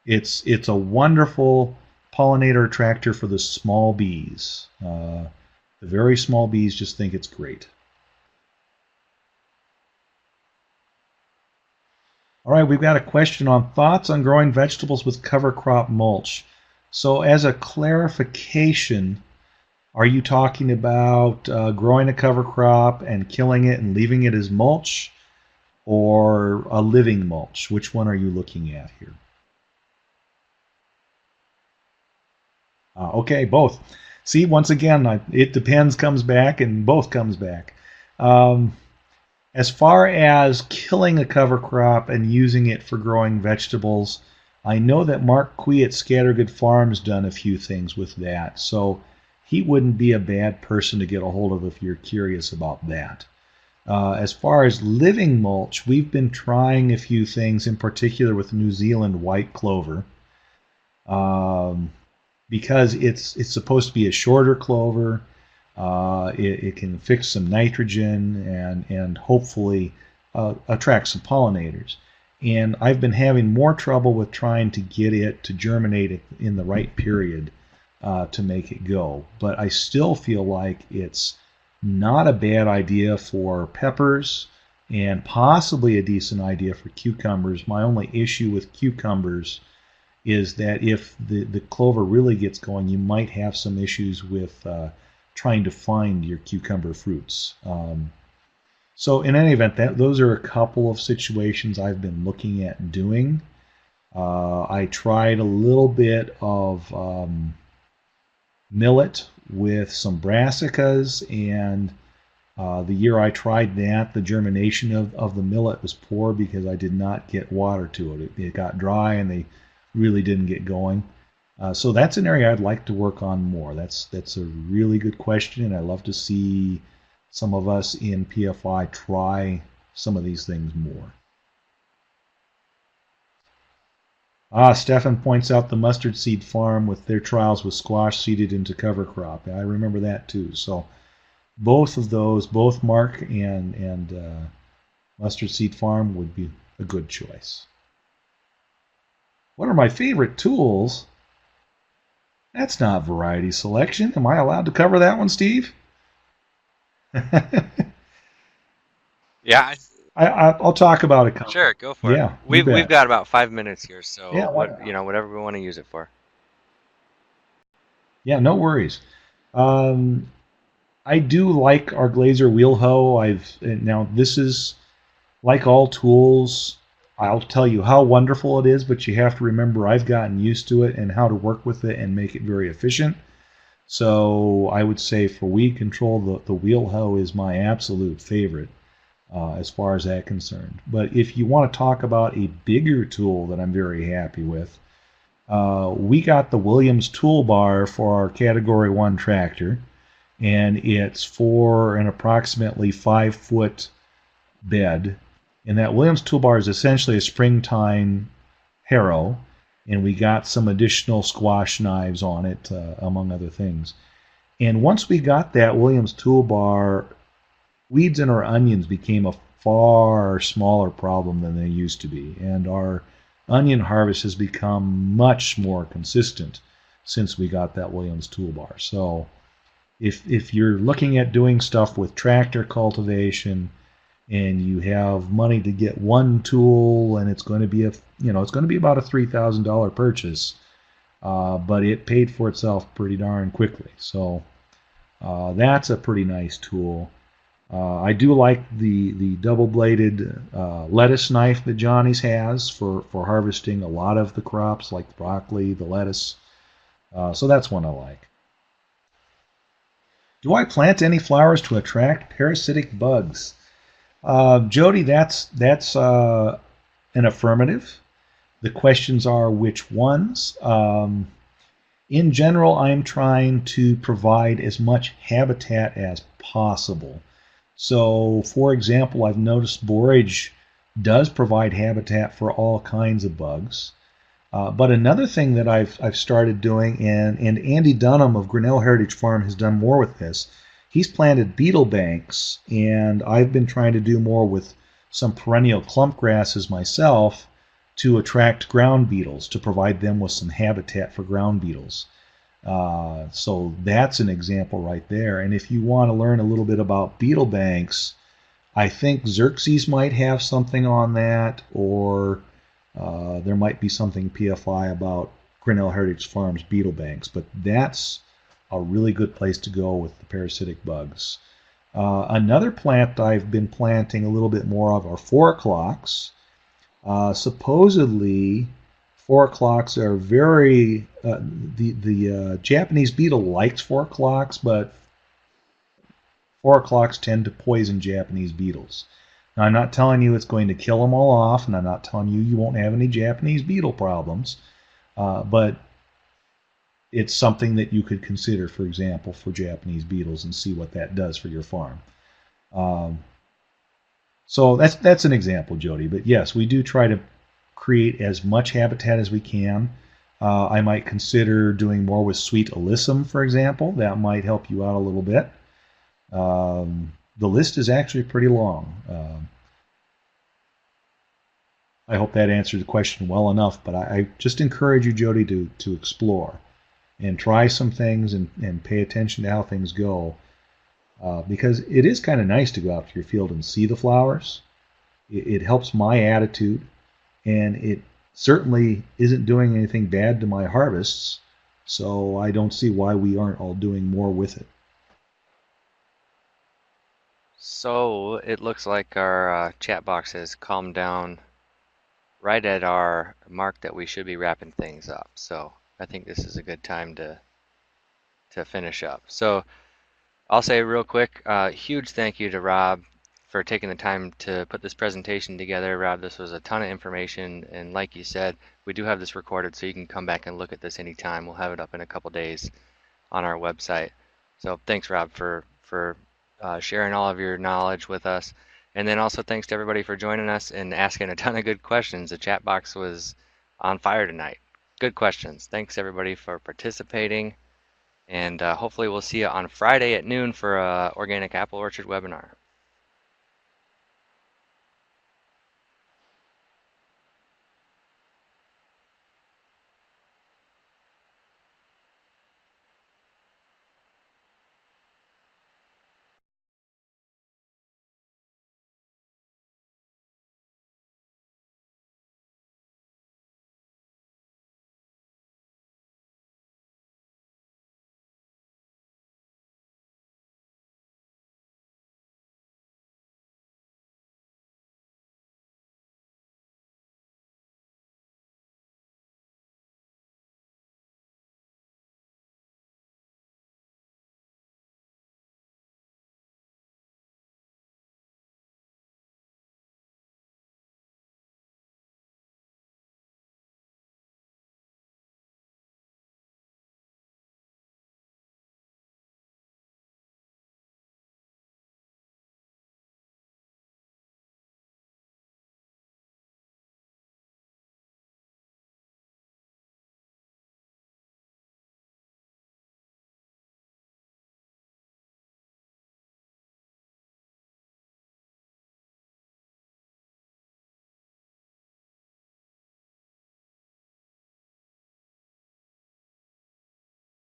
It's a wonderful pollinator attractor for the small bees. The very small bees just think it's great. All right, we've got a question on thoughts on growing vegetables with cover crop mulch. So as a clarification, are you talking about growing a cover crop and killing it and leaving it as mulch, or a living mulch? Which one are you looking at here? Okay, both. See, once again, it depends comes back, and both comes back. As far as killing a cover crop and using it for growing vegetables, I know that Mark Quee at Scattergood Farm's done a few things with that, so he wouldn't be a bad person to get a hold of if you're curious about that. As far as living mulch, we've been trying a few things, in particular with New Zealand white clover, because it's supposed to be a shorter clover. It can fix some nitrogen and hopefully attract some pollinators. And I've been having more trouble with trying to get it to germinate in the right period to make it go. But I still feel like it's not a bad idea for peppers and possibly a decent idea for cucumbers. My only issue with cucumbers is that if the clover really gets going, you might have some issues with trying to find your cucumber fruits. So in any event, those are a couple of situations I've been looking at doing. I tried a little bit of millet with some brassicas, and the year I tried that, the germination of the millet was poor because I did not get water to it. It got dry and they really didn't get going. So that's an area I'd like to work on more. That's a really good question, and I love to see some of us in PFI try some of these things more. Stefan points out the mustard seed farm with their trials with squash seeded into cover crop. I remember that too. So both of those, both Mark and mustard seed farm would be a good choice. What are my favorite tools? That's not variety selection. Am I allowed to cover that one, Steve? Yeah, I'll talk about a couple. sure, go for it. Yeah, you We've bet. got about 5 minutes here, Yeah, so whatever we want to use it for. yeah, no worries. Um, I do like our Glazer wheel hoe. Now this is like all tools. I'll tell you how wonderful it is, but you have to remember I've gotten used to it and how to work with it and make it very efficient. So I would say for weed control, the wheel hoe is my absolute favorite as far as that concerned. But if you want to talk about a bigger tool that I'm very happy with, we got the Williams toolbar for our Category 1 tractor, and it's for an approximately 5-foot bed. And that Williams toolbar is essentially a springtime harrow, and we got some additional squash knives on it, among other things. And once we got that Williams toolbar, weeds in our onions became a far smaller problem than they used to be, and our onion harvest has become much more consistent since we got that Williams toolbar. So if you're looking at doing stuff with tractor cultivation and you have money to get one tool and it's going to be about a $3,000 purchase, but it paid for itself pretty darn quickly. So that's a pretty nice tool. I do like the double-bladed lettuce knife that Johnny's has for harvesting a lot of the crops like the broccoli, the lettuce. So that's one I like. Do I plant any flowers to attract parasitic bugs? Jody, that's an affirmative. The questions are which ones. In general, I'm trying to provide as much habitat as possible. So, for example, I've noticed borage does provide habitat for all kinds of bugs. But another thing that I've started doing, and Andy Dunham of Grinnell Heritage Farm has done more with this, he's planted beetle banks, and I've been trying to do more with some perennial clump grasses myself to attract ground beetles, to provide them with some habitat for ground beetles. So that's an example right there. And if you want to learn a little bit about beetle banks, I think Xerxes might have something on that, or there might be something PFI about Grinnell Heritage Farms beetle banks, but that's a really good place to go with the parasitic bugs. Another plant I've been planting a little bit more of are 4 o'clocks. Supposedly, 4 o'clocks are very the Japanese beetle likes 4 o'clocks, but 4 o'clocks tend to poison Japanese beetles. Now, I'm not telling you it's going to kill them all off, and I'm not telling you you won't have any Japanese beetle problems, but it's something that you could consider, for example, for Japanese beetles and see what that does for your farm. So that's an example, Jody. But yes, we do try to create as much habitat as we can. I might consider doing more with sweet alyssum, for example. That might help you out a little bit. The list is actually pretty long. I hope that answered the question well enough, but I just encourage you, Jody, to explore and try some things and pay attention to how things go. Because it is kind of nice to go out to your field and see the flowers. It helps my attitude, and it certainly isn't doing anything bad to my harvests. So I don't see why we aren't all doing more with it. So it looks like our chat box has calmed down right at our mark that we should be wrapping things up. So I think this is a good time to finish up. So I'll say real quick, huge thank you to Rob for taking the time to put this presentation together. Rob, this was a ton of information, and like you said, we do have this recorded, so you can come back and look at this anytime. We'll have it up in a couple days on our website. So thanks, Rob, for sharing all of your knowledge with us. And then also thanks to everybody for joining us and asking a ton of good questions. The chat box was on fire tonight. Good questions. Thanks everybody for participating. And hopefully we'll see you on Friday at noon for a organic apple orchard webinar.